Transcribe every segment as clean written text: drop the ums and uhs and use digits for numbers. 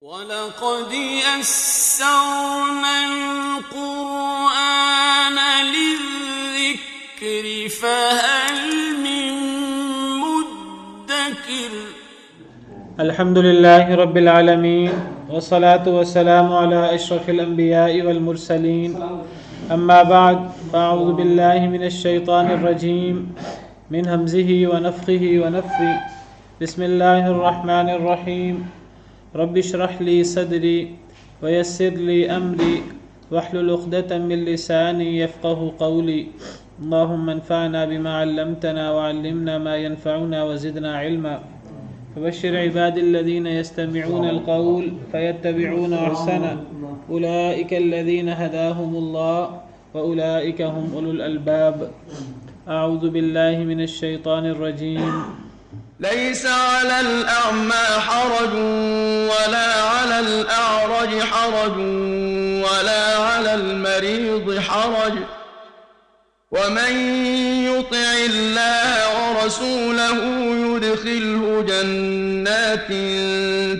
وَلَقَدْ يَسَّرْنَا الْقُرْآنَ لِلذِّكْرِ فَهَلْ مِن مُّدَّكِرٍ الحمد لله رب العالمين والصلاة والسلام على أشرف الأنبياء والمرسلين أما بعد فأعوذ بالله من الشيطان الرجيم من همزه ونفخه ونفثه بسم الله الرحمن الرحيم رب اشرح لي صدري ويسر لي أمري واحلل عقدة من لساني يفقه قولي اللهم انفعنا بما علمتنا وعلمنا ما ينفعنا وزدنا علما فبشر عباد الذين يستمعون القول فيتبعون أحسنه أولئك الذين هداهم الله وأولئك هم أولو الألباب أعوذ بالله من الشيطان الرجيم ليس على الأعمى حرج ولا على الأعرج حرج ولا على المريض حرج ومن يطع الله ورسوله يدخله جنات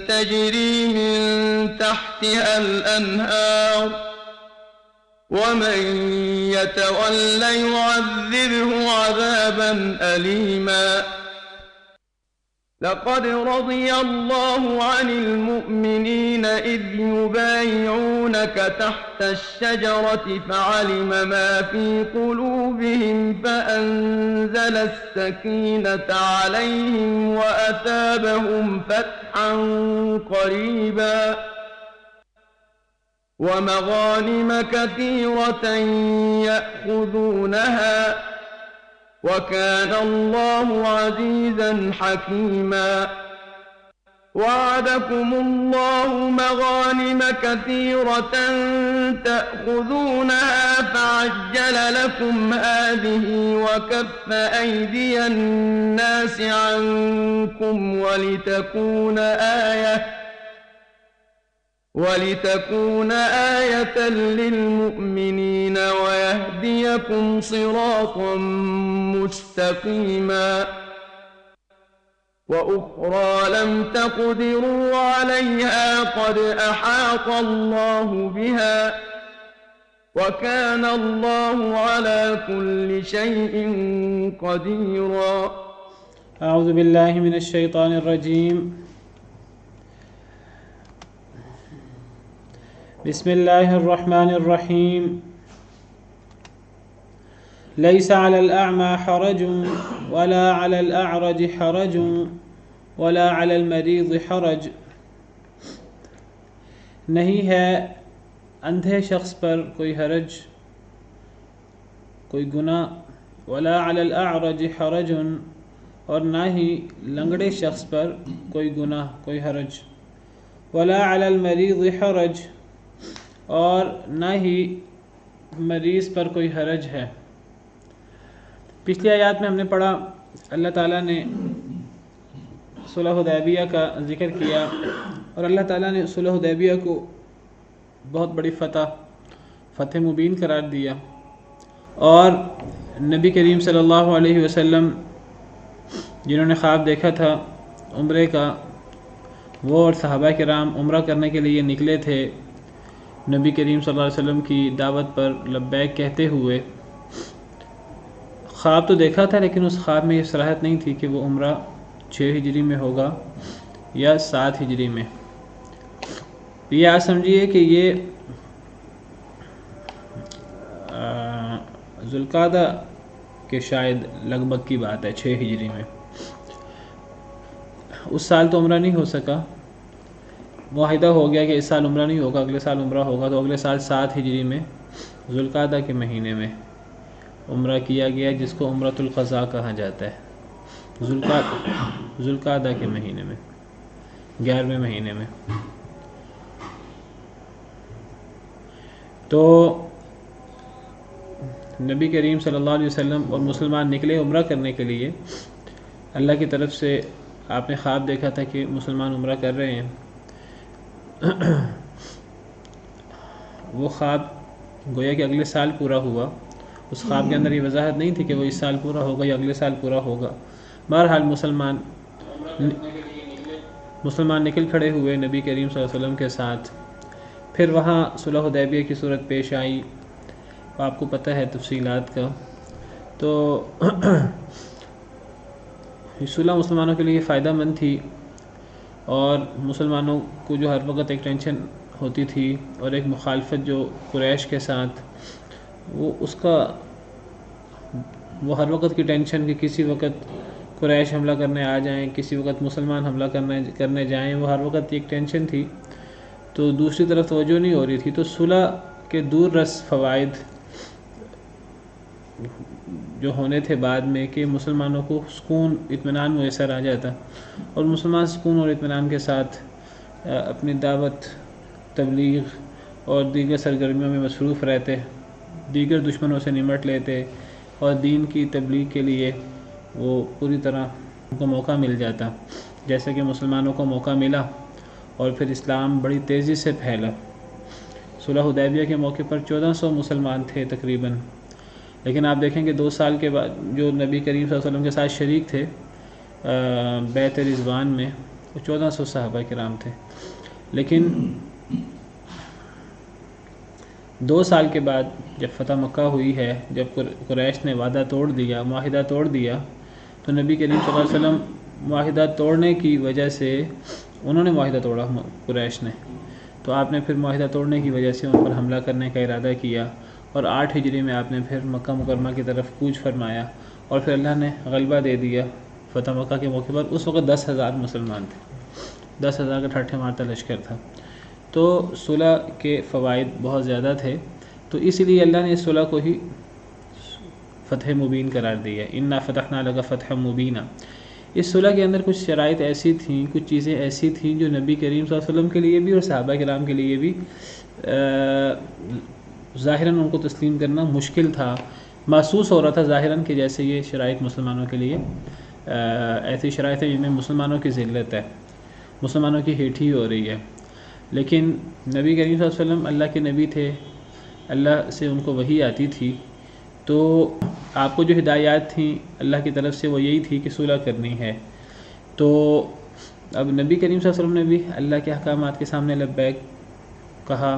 تجري من تحتها الأنهار ومن يتول يعذبه عذابا أليما لقد رضي الله عن المؤمنين إذ يبايعونك تحت الشجرة فعلم ما في قلوبهم فأنزل السكينة عليهم وأثابهم فتحا قريبا ومغانم كثيرة يأخذونها وكان الله عزيزا حكيما وعدكم الله مغانم كثيرة تأخذونها فعجل لكم هذه وكف أيدي الناس عنكم ولتكون آية للمؤمنين ويهديكم صراطا مستقيما وأخرى لم تقدروا عليها قد أحاط الله بها وكان الله على كل شيء قديرا أعوذ بالله من الشيطان الرجيم بسم الله الرحمن الرحيم ليس على الأعمى حرج ولا على الأعرج حرج ولا على المريض حرج نہیں ہے اندھے شخص پر کوئی حرج کوئی گناہ ولا على الأعرج حرج اور نہ ہی لنگڑے شخص پر کوئی گناہ کوئی حرج ولا على المريض حرج اور نہ ہی مریض پر کوئی حرج ہے۔ پچھلی آیات میں ہم نے پڑھا اللہ تعالیٰ نے صلح حدیبیہ کا ذکر کیا اور اللہ تعالیٰ نے صلح حدیبیہ کو بہت بڑی فتح مبین قرار دیا اور نبی کریم صلی اللہ علیہ وسلم جنہوں نے خواب دیکھا تھا عمرے کا وہ اور صحابہ کرام عمرہ کرنے کے لیے نکلے تھے نبی کریم صلی اللہ علیہ وسلم کی دعوت پر لبیک کہتے ہوئے۔ خواب تو دیکھا تھا لیکن اس خواب میں یہ صراحت نہیں تھی کہ وہ عمرہ 6 ہجری میں ہوگا یا 7 ہجری میں۔ یہ آج سمجھیے کہ یہ ذوالقعدہ کے شاید لگ بھگ کی بات ہے 6 ہجری میں۔ اس سال تو عمرہ نہیں ہو سکا، معاہدہ ہو گیا کہ اس سال عمرہ نہیں ہوگا اگلے سال عمرہ ہوگا، تو اگلے سال 7 ہجری میں ذوالقعدہ کے مہینے میں عمرہ کیا گیا جس کو عمرۃ القضاء کہا جاتا ہے۔ ذوالقعدہ کے مہینے میں 11ویں مہینے میں۔ تو نبی کریم صلی اللہ علیہ وسلم اور مسلمان نکلے عمرہ کرنے کے لیے۔ اللہ کی طرف سے آپ نے خواب دیکھا تھا کہ مسلمان عمرہ کر رہے ہیں۔ وہ خواب گویا کہ اگلے سال پورا ہوا، اس خواب کے اندر یہ وضاحت نہیں تھی کہ وہ اس سال پورا ہوگا یا اگلے سال پورا ہوگا۔ بہرحال مسلمان مسلمان نکل کھڑے ہوئے نبی کریم صلی اللہ علیہ وسلم کے ساتھ. پھر وہاں صلح حدیبیہ کی صورت پیش آئی، آپ کو پتہ ہے تفصیلات کا. تو صلح مسلمانوں کے لیے فائدہ مند تھی، اور مسلمانوں کو جو ہر وقت ایک ٹینشن ہوتی تھی اور ایک مخالفت جو قریش کے ساتھ، وہ ہر وقت کی ٹینشن کہ کسی وقت قریش حملہ کرنے آ جائیں، کسی وقت مسلمان حملہ کرنے جائیں، وہ ہر وقت ایک ٹینشن تھی. تو دوسری طرف توجہ نہیں ہو رہی تھی. تو صلح کے دور رس فوائد جو ہونے تھے بعد میں کہ مسلمانوں کو سکون اطمینان میسر آ جاتا، اور مسلمان سکون اور اطمینان کے ساتھ اپنی دعوت، تبلیغ اور دیگر سرگرمیوں میں مصروف رہتے، دیگر دشمنوں سے نمٹ لیتے، اور دین کی تبلیغ کے لیے وہ پوری طرح ان کو موقع مل جاتا، جیسے کہ مسلمانوں کو موقع ملا اور پھر اسلام بڑی تیزی سے پھیلا. صلح حدیبیہ کے موقع پر 1400 مسلمان تھے تقریباً، لیکن آپ دیکھیں کہ 2 سال کے بعد جو نبی کریم صلی اللہ علیہ وسلم کے ساتھ شریک تھے بیعت رضوان میں، وہ 1400 صحابہ کرام تھے. لیکن 2 سال کے بعد جب فتح مکہ ہوئی ہے، جب قریش نے وعدہ توڑ دیا، معاہدہ توڑ دیا، تو نبی کریم صلی اللہ علیہ وسلم معاہدہ توڑنے کی وجہ سے، انہوں نے معاہدہ توڑا قریش نے، تو آپ نے پھر معاہدہ توڑنے کی وجہ سے ان پر حملہ کرنے کا ارادہ کیا، اور 8 ہجری میں آپ نے پھر مکہ مکرمہ کی طرف کوچ فرمایا، اور پھر اللہ نے غلبہ دے دیا فتح مکہ کے موقع پر. اس وقت 10,000 مسلمان تھے، 10,000 کا ٹھاٹھے مارتا لشکر تھا. تو صلح کے فوائد بہت زیادہ تھے، تو اس لیے اللہ نے اس صلح کو ہی فتح مبین قرار دیا. انا فتحنا لک فتحا مبینا. اس صلح کے اندر کچھ شرائط ایسی تھیں، کچھ چیزیں ایسی تھیں جو نبی کریم صلی اللہ علیہ وسلم کے لیے بھی اور صحابہ کرام کے لیے بھی ظاہراً ان کو تسلیم کرنا مشکل تھا. محسوس ہو رہا تھا ظاہراً کہ جیسے یہ شرائط مسلمانوں کے لیے ایسی شرائط ہیں جن میں مسلمانوں کی ذلت ہے، مسلمانوں کی ہیٹھی ہو رہی ہے. لیکن نبی کریم صلی اللہ علیہ وسلم اللہ کے نبی تھے، اللہ سے ان کو وحی آتی تھی، تو آپ کو جو ہدایات تھیں اللہ کی طرف سے وہ یہی تھی کہ صلح کرنی ہے. تو اب نبی کریم صلی اللہ علیہ وسلم نے بھی اللہ کے احکامات کے سامنے لبیک کہا،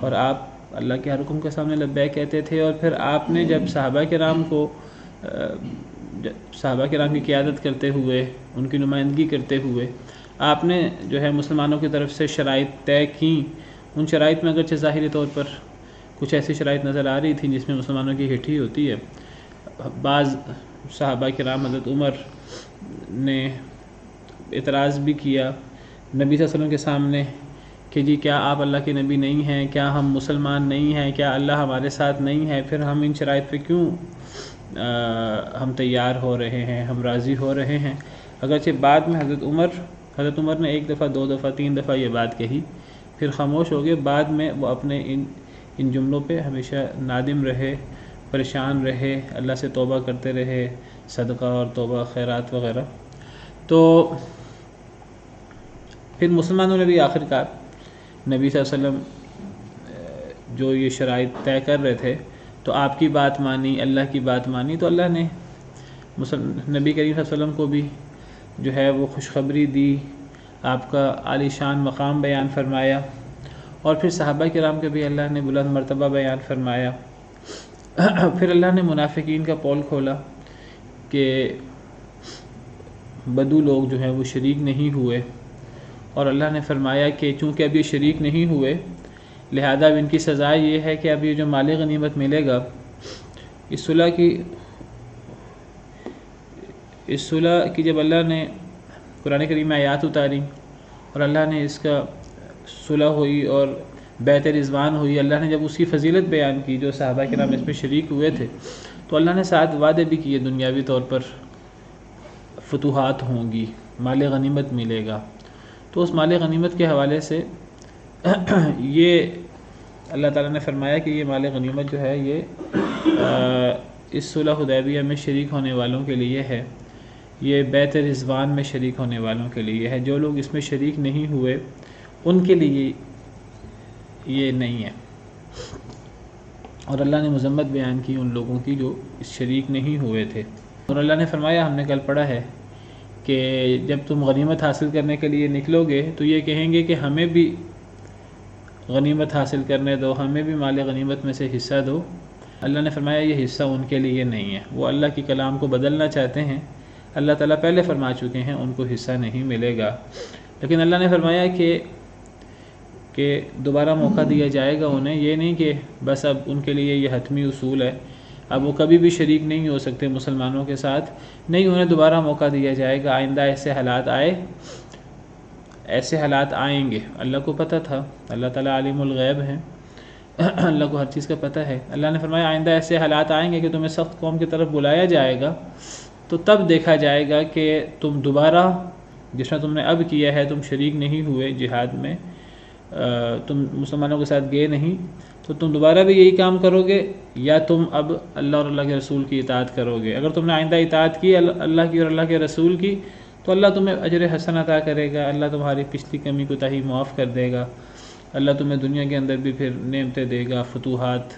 اور آپ اللہ کے ہر حکم کے سامنے لبیک کہتے تھے. اور پھر آپ نے جب صحابہ کرام کی قیادت کرتے ہوئے، ان کی نمائندگی کرتے ہوئے، آپ نے جو ہے مسلمانوں کی طرف سے شرائط طے کیں. ان شرائط میں اگرچہ ظاہری طور پر کچھ ایسی شرائط نظر آ رہی تھیں جس میں مسلمانوں کی ہٹھی ہوتی ہے. بعض صحابہ کرام، حضرت عمر نے اعتراض بھی کیا نبی صلی اللہ علیہ وسلم کے سامنے کہ جی کیا آپ اللہ کے نبی نہیں ہیں، کیا ہم مسلمان نہیں ہیں، کیا اللہ ہمارے ساتھ نہیں ہے، پھر ہم ان شرائط پہ کیوں ہم تیار ہو رہے ہیں، ہم راضی ہو رہے ہیں. اگرچہ بعد میں حضرت عمر نے 1 دفعہ 2 دفعہ 3 دفعہ یہ بات کہی، پھر خاموش ہو گئے. بعد میں وہ اپنے ان جملوں پہ ہمیشہ نادم رہے، پریشان رہے، اللہ سے توبہ کرتے رہے، صدقہ اور توبہ خیرات وغیرہ. تو پھر مسلمانوں نے بھی آخر کار نبی صلی اللہ علیہ وسلم جو یہ شرائط طے کر رہے تھے تو آپ کی بات مانی، اللہ کی بات مانی. تو اللہ نے نبی کریم صلی اللہ علیہ وسلم کو بھی جو ہے وہ خوشخبری دی، آپ کا عالی شان مقام بیان فرمایا، اور پھر صحابہ کرام کے بھی اللہ نے بلند مرتبہ بیان فرمایا. پھر اللہ نے منافقین کا پول کھولا کہ بدو لوگ جو ہیں وہ شریک نہیں ہوئے، اور اللہ نے فرمایا کہ چونکہ اب یہ شریک نہیں ہوئے لہذا اب ان کی سزا یہ ہے کہ اب یہ جو مال غنیمت ملے گا اس صلح کی جب اللہ نے قرآن کریم میں آیات اتاری اور اللہ نے اس کا صلح ہوئی اور بیعت رضوان ہوئی، اللہ نے جب اس کی فضیلت بیان کی جو صحابہ کرام اس میں شریک ہوئے تھے، تو اللہ نے ساتھ وعدے بھی کیے دنیاوی طور پر فتوحات ہوں گی، مال غنیمت ملے گا. تو اس مال غنیمت کے حوالے سے یہ اللہ تعالیٰ نے فرمایا کہ یہ مال غنیمت جو ہے یہ اس صلح حدیبیہ میں شریک ہونے والوں کے لیے ہے، یہ بیعت رضوان میں شریک ہونے والوں کے لیے ہے. جو لوگ اس میں شریک نہیں ہوئے ان کے لیے یہ نہیں ہے. اور اللہ نے مذمت بیان کی ان لوگوں کی جو اس شریک نہیں ہوئے تھے. اور اللہ نے فرمایا، ہم نے کل پڑھا ہے کہ جب تم غنیمت حاصل کرنے کے لیے نکلو گے تو یہ کہیں گے کہ ہمیں بھی غنیمت حاصل کرنے دو، ہمیں بھی مال غنیمت میں سے حصہ دو۔ اللہ نے فرمایا یہ حصہ ان کے لیے نہیں ہے، وہ اللہ کی کلام کو بدلنا چاہتے ہیں، اللہ تعالیٰ پہلے فرما چکے ہیں ان کو حصہ نہیں ملے گا۔ لیکن اللہ نے فرمایا کہ دوبارہ موقع دیا جائے گا انہیں، یہ نہیں کہ بس اب ان کے لیے یہ حتمی اصول ہے، اب وہ کبھی بھی شریک نہیں ہو سکتے مسلمانوں کے ساتھ، نہیں، انہیں دوبارہ موقع دیا جائے گا۔ آئندہ ایسے حالات آئیں گے، اللہ کو پتہ تھا، اللہ تعالیٰ عالم الغیب ہیں، اللہ کو ہر چیز کا پتہ ہے۔ اللہ نے فرمایا آئندہ ایسے حالات آئیں گے کہ تمہیں سخت قوم کی طرف بلایا جائے گا، تو تب دیکھا جائے گا کہ تم دوبارہ جس طرح تم نے اب کیا ہے، تم شریک نہیں ہوئے جہاد میں، تم مسلمانوں کے ساتھ گئے نہیں، تو تم دوبارہ بھی یہی کام کرو گے یا تم اب اللہ اور اللہ کے رسول کی اطاعت کرو گے۔ اگر تم نے آئندہ اطاعت کی اللہ کی اور اللہ کے رسول کی تو اللہ تمہیں اجر حسن عطا کرے گا، اللہ تمہاری پچھلی کمی کوتاہی معاف کر دے گا، اللہ تمہیں دنیا کے اندر بھی پھر نعمتیں دے گا، فتوحات،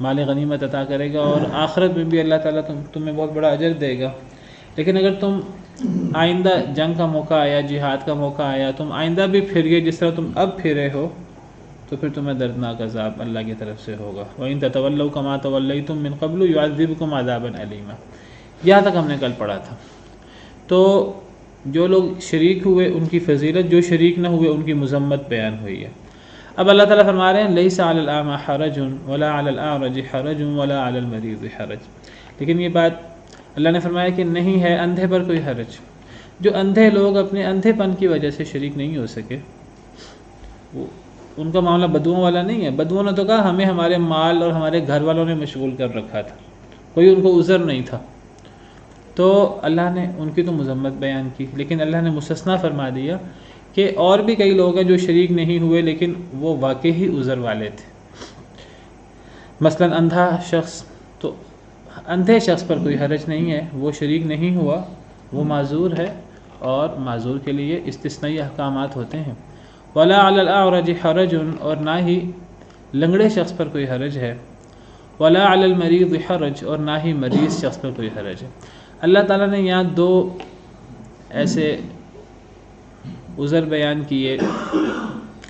مال غنیمت عطا کرے گا، اور آخرت میں بھی اللہ تعالیٰ تمہیں بہت بڑا اجر دے گا۔ لیکن اگر تم آئندہ جنگ کا موقع آیا، جہاد کا موقع آیا، تم آئندہ بھی پھر گئے جس طرح تم اب پھرے ہو، تو پھر تمہیں دردناک عذاب اللہ کی طرف سے ہوگا۔ وَإِن تَتَوَلَّوْا كَمَا تَوَلَّيْتُم مِّن قَبْلُ يُعَذِّبْكُمْ عَذَابًا أَلِيمًا، یہاں تک ہم نے کل پڑھا تھا۔ تو جو لوگ شریک ہوئے ان کی فضیلت، جو شریک نہ ہوئے ان کی مذمت بیان ہوئی ہے۔ اب اللہ تعالیٰ فرما رہے ہیں لَيْسَ عَلَى الْأَعْمَى حَرَجٌ وَلَا عَلَى الْأَعْرَجِ حَرَجٌ وَلَا عَلَى الْمَرِيضِ حَرَجٌ، لیکن یہ بات اللہ نے فرمایا کہ نہیں ہے اندھے پر کوئی حرج۔ جو اندھے لوگ اپنے اندھے پن کی وجہ سے شریک نہیں ہو سکے، ان کا معاملہ بدوؤں والا نہیں ہے۔ بدوؤں نے تو کہا ہمیں ہمارے مال اور ہمارے گھر والوں نے مشغول کر رکھا تھا، کوئی ان کو عذر نہیں تھا، تو اللہ نے ان کی تو مذمت بیان کی، لیکن اللہ نے مستثنا فرما دیا کہ اور بھی کئی لوگ ہیں جو شریک نہیں ہوئے لیکن وہ واقعی عذر والے تھے۔ مثلا اندھا شخص، تو اندھے شخص پر کوئی حرج نہیں ہے، وہ شریک نہیں ہوا، وہ معذور ہے، اور معذور کے لیے استثنائی احکامات ہوتے ہیں۔ وَلَا عَلَى الْأَعْرَجِ حَرَجٌ، اور نہ ہی لنگڑے شخص پر کوئی حرج ہے۔ وَلَا عَلَى الْمَرِيضِ حَرَجٌ، اور نہ ہی مریض شخص پر کوئی حرج ہے۔ اللہ تعالیٰ نے یہاں دو ایسے عذر بیان کیے،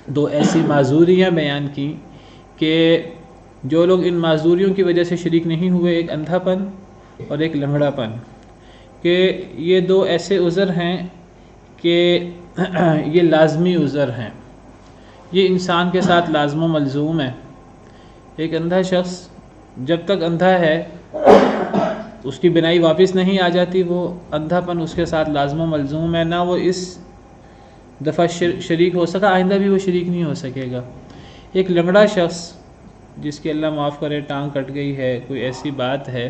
دو ایسی معذوریاں بیان کی کہ جو لوگ ان معذوریوں کی وجہ سے شریک نہیں ہوئے، ایک اندھا پن اور ایک لنگڑا پن، کہ یہ دو ایسے عذر ہیں کہ یہ لازمی عذر ہیں، یہ انسان کے ساتھ لازم و ملزوم ہے۔ ایک اندھا شخص جب تک اندھا ہے اس کی بینائی واپس نہیں آ جاتی، وہ اندھا پن اس کے ساتھ لازم و ملزوم ہے، نہ وہ اس دفعہ شریک ہو سکا، آئندہ بھی وہ شریک نہیں ہو سکے گا۔ ایک لنگڑا شخص جس کی اللہ معاف کرے ٹانگ کٹ گئی ہے، کوئی ایسی بات ہے،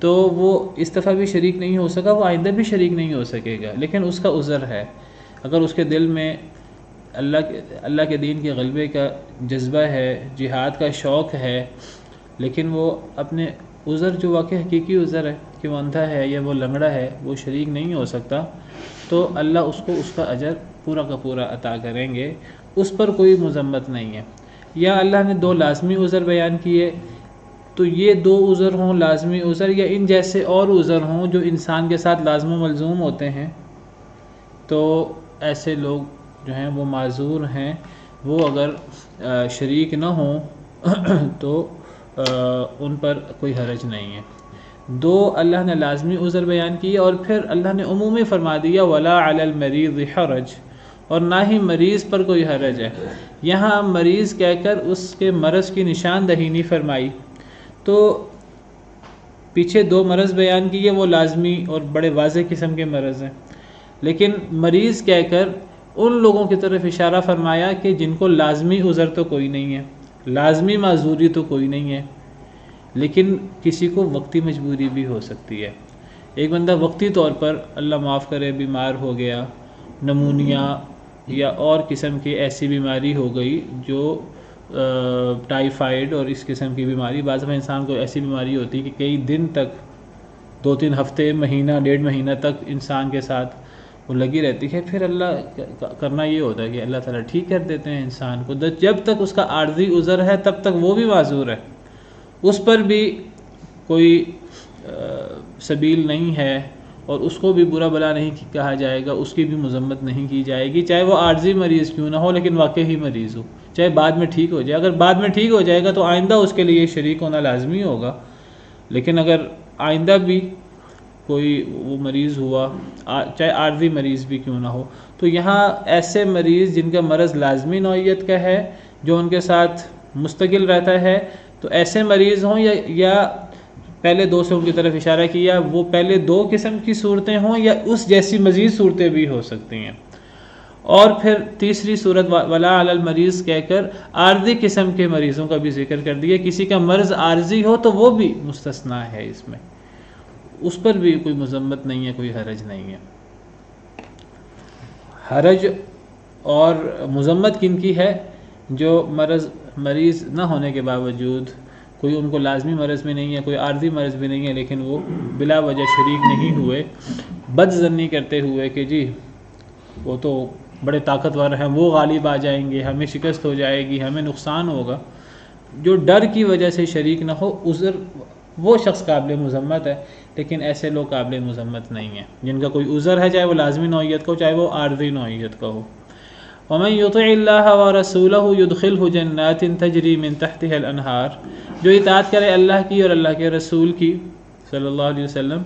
تو وہ اس دفعہ بھی شریک نہیں ہو سکا، وہ آئندہ بھی شریک نہیں ہو سکے گا، لیکن اس کا عذر ہے۔ اگر اس کے دل میں اللہ کے دین کے غلبے کا جذبہ ہے، جہاد کا شوق ہے، لیکن وہ اپنے عذر جو واقع حقیقی عذر ہے کہ وہ اندھا ہے یا وہ لنگڑا ہے، وہ شریک نہیں ہو سکتا، تو اللہ اس کو اس کا اجر پورا کا پورا عطا کریں گے، اس پر کوئی مذمت نہیں ہے۔ یا اللہ نے دو لازمی عذر بیان کیے، تو یہ دو عذر ہوں لازمی عذر، یا ان جیسے اور عذر ہوں جو انسان کے ساتھ لازم و ملزوم ہوتے ہیں، تو ایسے لوگ جو ہیں وہ معذور ہیں، وہ اگر شریک نہ ہوں تو ان پر کوئی حرج نہیں ہے۔ دو اللہ نے لازمی عذر بیان کیے، اور پھر اللہ نے عمومی فرما دیا وَلَا عَلَى الْمَرِيضِ حَرَجٌ، اور نہ ہی مریض پر کوئی حرج ہے۔ یہاں مریض کہہ کر اس کے مرض کی نشاندہی نہیں فرمائی، تو پیچھے دو مرض بیان کیے، وہ لازمی اور بڑے واضح قسم کے مرض ہیں، لیکن مریض کہہ کر ان لوگوں کی طرف اشارہ فرمایا کہ جن کو لازمی عذر تو کوئی نہیں ہے، لازمی معذوری تو کوئی نہیں ہے، لیکن کسی کو وقتی مجبوری بھی ہو سکتی ہے۔ ایک بندہ وقتی طور پر اللہ معاف کرے بیمار ہو گیا، نمونیا یا اور قسم کی ایسی بیماری ہو گئی جو ٹائیفائڈ اور اس قسم کی بیماری، بعض دفعہ انسان کو ایسی بیماری ہوتی ہے کہ کئی دن تک، 2-3 ہفتے، مہینہ، 1.5 مہینہ تک انسان کے ساتھ وہ لگی رہتی ہے، پھر اللہ کرنا یہ ہوتا ہے کہ اللہ تعالیٰ ٹھیک کر دیتے ہیں انسان کو، جب تک اس کا عارضی عذر ہے تب تک وہ بھی معذور ہے، اس پر بھی کوئی سبیل نہیں ہے، اور اس کو بھی برا بلا نہیں کہا جائے گا، اس کی بھی مذمت نہیں کی جائے گی، چاہے وہ عارضی مریض کیوں نہ ہو لیکن واقعی مریض ہو، چاہے بعد میں ٹھیک ہو جائے۔ اگر بعد میں ٹھیک ہو جائے گا تو آئندہ اس کے لیے شریک ہونا لازمی ہوگا، لیکن اگر آئندہ بھی کوئی وہ مریض ہوا، چاہے عارضی مریض بھی کیوں نہ ہو، تو یہاں ایسے مریض جن کا مرض لازمی نوعیت کا ہے، جو ان کے ساتھ مستقل رہتا ہے، تو ایسے مریض ہوں یا پہلے دو سے ان کی طرف اشارہ کیا، وہ پہلے دو قسم کی صورتیں ہوں یا اس جیسی مزید صورتیں بھی ہو سکتی ہیں۔ اور پھر تیسری صورت ولا علی المریض کہہ کر عارضی قسم کے مریضوں کا بھی ذکر کر دیا، کسی کا مرض عارضی ہو تو وہ بھی مستثنا ہے اس میں، اس پر بھی کوئی مذمت نہیں ہے، کوئی حرج نہیں ہے۔ حرج اور مذمت کن کی ہے؟ جو مریض نہ ہونے کے باوجود، کوئی ان کو لازمی مرض بھی نہیں ہے، کوئی عارضی مرض بھی نہیں ہے، لیکن وہ بلا وجہ شریک نہیں ہوئے، بد ظنی کرتے ہوئے کہ جی وہ تو بڑے طاقتور ہیں، وہ غالب آ جائیں گے، ہمیں شکست ہو جائے گی، ہمیں نقصان ہوگا، جو ڈر کی وجہ سے شریک نہ ہو، عذر وہ شخص قابل مذمت ہے، لیکن ایسے لوگ قابل مذمت نہیں ہیں جن کا کوئی عذر ہے، چاہے وہ لازمی نوعیت کا ہو، چاہے وہ عارضی نوعیت کا ہو۔ وَمَن يُطِعِ اللَّهَ وَرَسُولَهُ يُدْخِلْهُ جَنَّاتٍ تَجْرِي مِن تَحْتِهَا الْأَنْهَارُ، جو اطاعت کرے اللہ کی اور اللہ کے رسول کی صلی اللہ علیہ وسلم،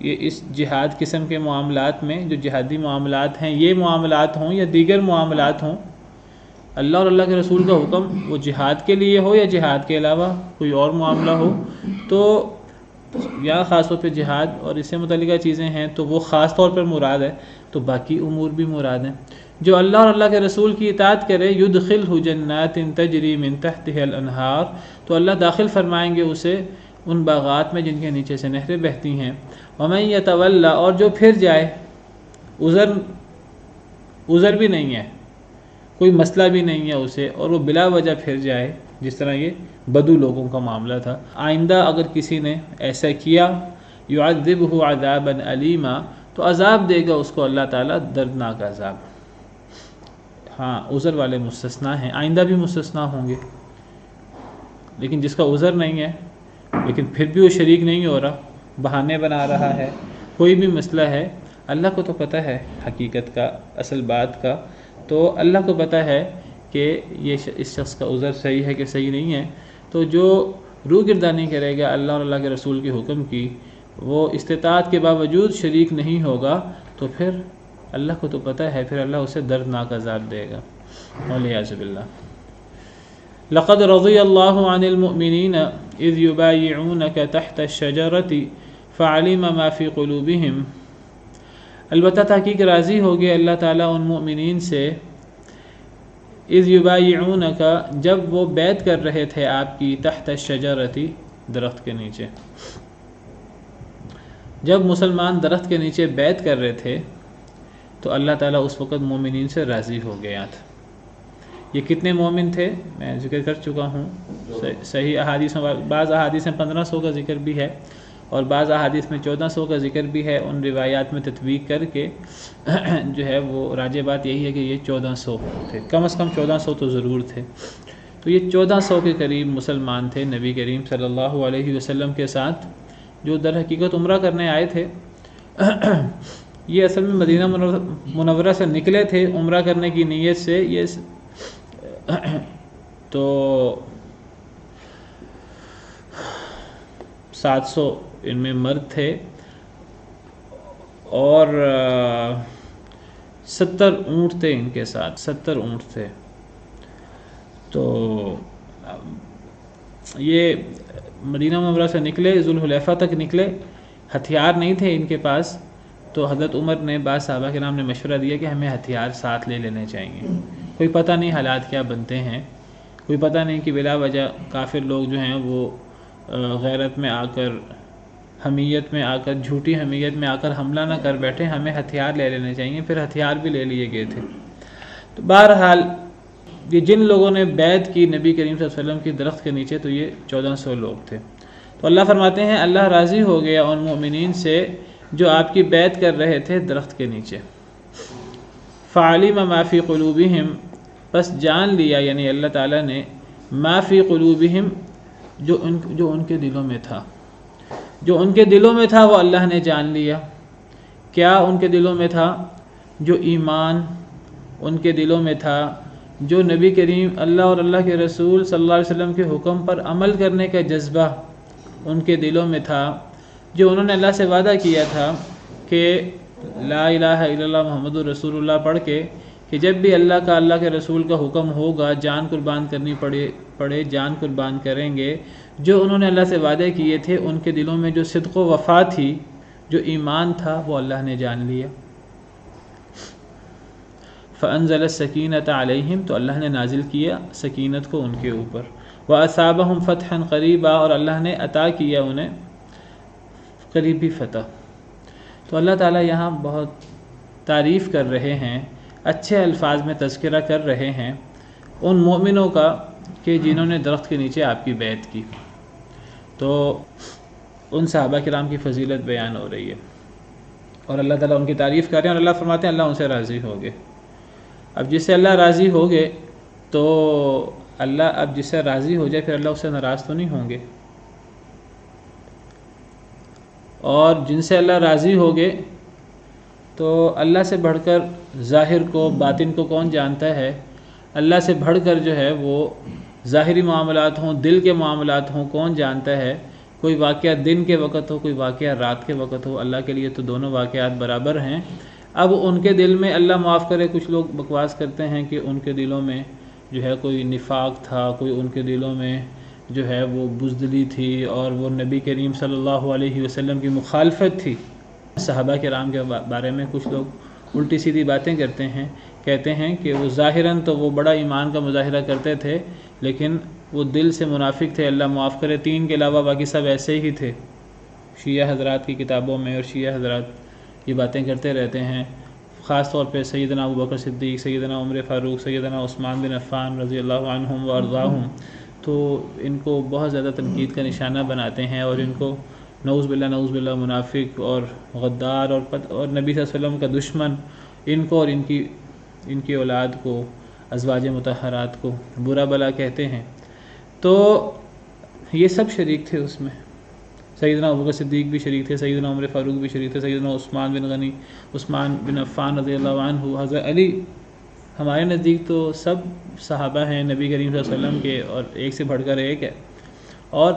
یہ اس جہاد قسم کے معاملات میں، جو جہادی معاملات ہیں، یہ معاملات ہوں یا دیگر معاملات ہوں، اللہ اور اللہ کے رسول کا حکم وہ جہاد کے لیے ہو یا جہاد کے علاوہ کوئی اور معاملہ ہو، تو یہاں خاص طور پہ جہاد اور اس سے متعلقہ چیزیں ہیں تو وہ خاص طور پر مراد ہے، تو باقی امور بھی مراد ہیں۔ جو اللہ اور اللہ کے رسول کی اطاعت کرے، یدخلہ جنات تجری من تحتها الانہار، تو اللہ داخل فرمائیں گے اسے ان باغات میں جن کے نیچے سے نہریں بہتی ہیں۔ ومن یتولی، اور جو پھر جائے، عذر بھی نہیں ہے، کوئی مسئلہ بھی نہیں ہے اسے، اور وہ بلا وجہ پھر جائے، جس طرح یہ بدو لوگوں کا معاملہ تھا۔ آئندہ اگر کسی نے ایسا کیا، یعذبہ عذابا علیما، تو عذاب دے گا اس کو اللہ تعالیٰ دردناک عذاب۔ ہاں عذر والے مستثنا ہیں، آئندہ بھی مستثنا ہوں گے، لیکن جس کا عذر نہیں ہے لیکن پھر بھی وہ شریک نہیں ہو رہا، بہانے بنا رہا ہے، کوئی بھی مسئلہ ہے، اللہ کو تو پتہ ہے حقیقت کا، اصل بات کا، تو اللہ کو پتہ ہے کہ یہ اس شخص کا عذر صحیح ہے کہ صحیح نہیں ہے، تو جو روگردانی کرے گا اللہ اور اللہ کے رسول کے حکم کی، وہ استطاعت کے باوجود شریک نہیں ہوگا، تو پھر اللہ کو تو پتہ ہے، پھر اللہ اسے دردناک عذاب دے گا، والعیاذ باللہ۔ لقد رضی اللہ عن المؤمنین اذ یبایعونک تحت الشجرۃ فعلم ما فی قلوبہم، البتہ تحقیق راضی ہو گئے اللہ تعالیٰ ان مؤمنین سے، اذ یبایعونک، جب وہ بیعت کر رہے تھے آپ کی، تحت الشجرۃ، درخت کے نیچے، جب مسلمان درخت کے نیچے بیعت کر رہے تھے تو اللہ تعالیٰ اس وقت مومنین سے راضی ہو گیا تھا۔ یہ کتنے مومن تھے میں ذکر کر چکا ہوں، صحیح احادیث میں، بعض احادیث میں 1500 کا ذکر بھی ہے اور بعض احادیث میں 1400 کا ذکر بھی ہے، ان روایات میں تطبیق کر کے جو ہے وہ راجح بات یہی ہے کہ یہ 1400 تھے، کم از کم 1400 تو ضرور تھے۔ تو یہ 1400 کے قریب مسلمان تھے نبی کریم صلی اللہ علیہ وسلم کے ساتھ، جو در حقیقت عمرہ کرنے آئے تھے۔ یہ اصل میں مدینہ منورہ سے نکلے تھے عمرہ کرنے کی نیت سے، یہ تو 700 ان میں مرد تھے اور 70 اونٹ تھے ان کے ساتھ، 70 اونٹ تھے۔ تو یہ مدینہ منورہ سے نکلے، ذوالحلیفہ تک نکلے، ہتھیار نہیں تھے ان کے پاس، تو حضرت عمر نے، بعض صحابہ کرام نے مشورہ دیا کہ ہمیں ہتھیار ساتھ لے لینے چاہیے، کوئی پتہ نہیں حالات کیا بنتے ہیں، کوئی پتہ نہیں کہ بلا وجہ کافر لوگ جو ہیں وہ غیرت میں آ کر، حمیت میں آ کر، جھوٹی حمیت میں آ کر حملہ نہ کر بیٹھے، ہمیں ہتھیار لے لینے چاہیے۔ پھر ہتھیار بھی لے لیے گئے تھے۔ تو بہرحال یہ جن لوگوں نے بیعت کی نبی کریم صلی اللہ علیہ وسلم کی درخت کے نیچے، تو یہ 1400 لوگ تھے۔ تو اللہ فرماتے ہیں اللہ راضی ہو گیا ان مومنین سے جو آپ کی بیعت کر رہے تھے درخت کے نیچے۔ فعلم ما فی قلوبہم، بس جان لیا، یعنی اللہ تعالیٰ نے، ما فی قلوبہم، جو ان کے دلوں میں تھا، جو ان کے دلوں میں تھا وہ اللہ نے جان لیا۔ کیا ان کے دلوں میں تھا؟ جو ایمان ان کے دلوں میں تھا، جو نبی کریم اللہ اور اللہ کے رسول صلی اللہ علیہ وسلم کے حکم پر عمل کرنے کا جذبہ ان کے دلوں میں تھا، جو انہوں نے اللہ سے وعدہ کیا تھا کہ لا الہ الا اللہ محمد رسول اللہ پڑھ کے کہ جب بھی اللہ کا اللہ کے رسول کا حکم ہوگا جان قربان کرنی پڑے جان قربان کریں گے، جو انہوں نے اللہ سے وعدے کیے تھے ان کے دلوں میں جو صدق و وفا تھی، جو ایمان تھا، وہ اللہ نے جان لیا۔ فَأَنزَلَ السَّكِينَةَ عَلَيْهِمْ، تو اللہ نے نازل کیا سکینت کو ان کے اوپر، وَأَصَابَهُمْ فَتْحًا قَرِيبًا، اور اللہ نے عطا کیا انہیں قریبی فتح۔ تو اللہ تعالیٰ یہاں بہت تعریف کر رہے ہیں، اچھے الفاظ میں تذکرہ کر رہے ہیں ان مومنوں کا کہ جنہوں نے درخت کے نیچے آپ کی بیعت کی۔ تو ان صحابہ کرام کی فضیلت بیان ہو رہی ہے اور اللہ تعالیٰ ان کی تعریف کر رہے ہیں، اور اللہ فرماتے ہیں اللہ ان سے راضی ہو گئے۔ اب جس سے اللہ راضی ہو گئے تو اللہ اب جس سے راضی ہو جائے پھر اللہ اس سے ناراض تو نہیں ہوں گے، اور جن سے اللہ راضی ہو گئے تو اللہ سے بڑھ کر ظاہر کو باطن کو کون جانتا ہے؟ اللہ سے بڑھ کر جو ہے وہ ظاہری معاملات ہوں، دل کے معاملات ہوں، کون جانتا ہے؟ کوئی واقعہ دن کے وقت ہو، کوئی واقعہ رات کے وقت ہو، اللہ کے لیے تو دونوں واقعات برابر ہیں۔ اب ان کے دل میں اللہ معاف کرے، کچھ لوگ بکواس کرتے ہیں کہ ان کے دلوں میں جو ہے کوئی نفاق تھا، کوئی ان کے دلوں میں جو ہے وہ بزدلی تھی اور وہ نبی کریم صلی اللہ علیہ وسلم کی مخالفت تھی۔ صحابہ کرام کے بارے میں کچھ لوگ الٹی سیدھی باتیں کرتے ہیں، کہتے ہیں کہ وہ ظاہراً تو وہ بڑا ایمان کا مظاہرہ کرتے تھے لیکن وہ دل سے منافق تھے، اللہ معاف کرے، 3 کے علاوہ باقی سب ایسے ہی تھے۔ شیعہ حضرات کی کتابوں میں اور شیعہ حضرات یہ باتیں کرتے رہتے ہیں، خاص طور پہ سیدنا ابوبکر صدیق، سیدنا عمر فاروق، سیدنا عثمان بن عفان رضی اللہ عنہم وارضاہم، تو ان کو بہت زیادہ تنقید کا نشانہ بناتے ہیں اور ان کو نعوذ باللہ منافق اور غدار اور نبی صلی اللہ علیہ وسلم کا دشمن، ان کو اور ان کی اولاد کو، ازواج مطہرات کو برا بلا کہتے ہیں۔ تو یہ سب شریک تھے اس میں، سیدنا ابوبکر صدیق بھی شریک تھے، سیدنا عمر فاروق بھی شریک تھے، سیدنا عثمان بن عفان رضی اللہ عنہ، حضرت علی، ہمارے نزدیک تو سب صحابہ ہیں نبی کریم صلی اللہ علیہ وسلم کے اور ایک سے بڑھ کر ایک ہے، اور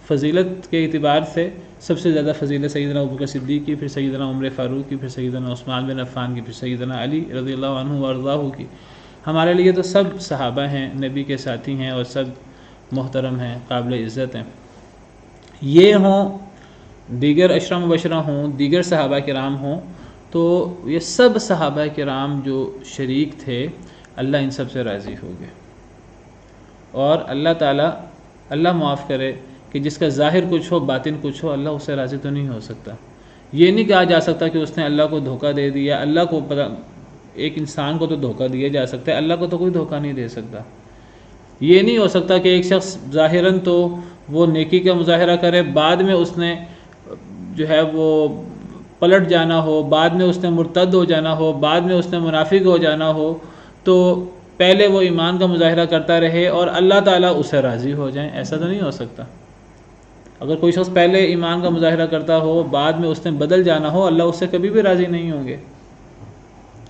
فضیلت کے اعتبار سے سب سے زیادہ فضیلت سیدنا ابوبکر صدیق کی، پھر سیدنا عمر فاروق کی، پھر سیدنا عثمان بن عفان کی، پھر سیدنا علی رضی اللہ عنہ وارضاہ کی۔ ہمارے لیے تو سب صحابہ ہیں، نبی کے ساتھی ہیں اور سب محترم ہیں، قابل عزت ہیں۔ یہ ہوں دیگر اشرا مبشرہ ہوں، دیگر صحابہ کرام ہوں، تو یہ سب صحابہ کرام جو شریک تھے اللہ ان سب سے راضی ہو گئے، اور اللہ تعالیٰ اللہ معاف کرے کہ جس کا ظاہر کچھ ہو باطن کچھ ہو، اللہ اس سے راضی تو نہیں ہو سکتا۔ یہ نہیں کہا جا سکتا کہ اس نے اللہ کو دھوکہ دے دیا، اللہ کو ایک انسان کو تو دھوکہ دیا جا سکتا ہے، اللہ کو تو کوئی دھوکہ نہیں دے سکتا۔ یہ نہیں ہو سکتا کہ ایک شخص ظاہراً تو وہ نیکی کا مظاہرہ کرے، بعد میں اس نے جو ہے وہ پلٹ جانا ہو، بعد میں اس نے مرتد ہو جانا ہو، بعد میں اس نے منافق ہو جانا ہو، تو پہلے وہ ایمان کا مظاہرہ کرتا رہے اور اللہ تعالیٰ اس سے راضی ہو جائیں، ایسا تو نہیں ہو سکتا۔ اگر کوئی شخص پہلے ایمان کا مظاہرہ کرتا ہو، بعد میں اس نے بدل جانا ہو، اللہ اس سے کبھی بھی راضی نہیں ہوں گے۔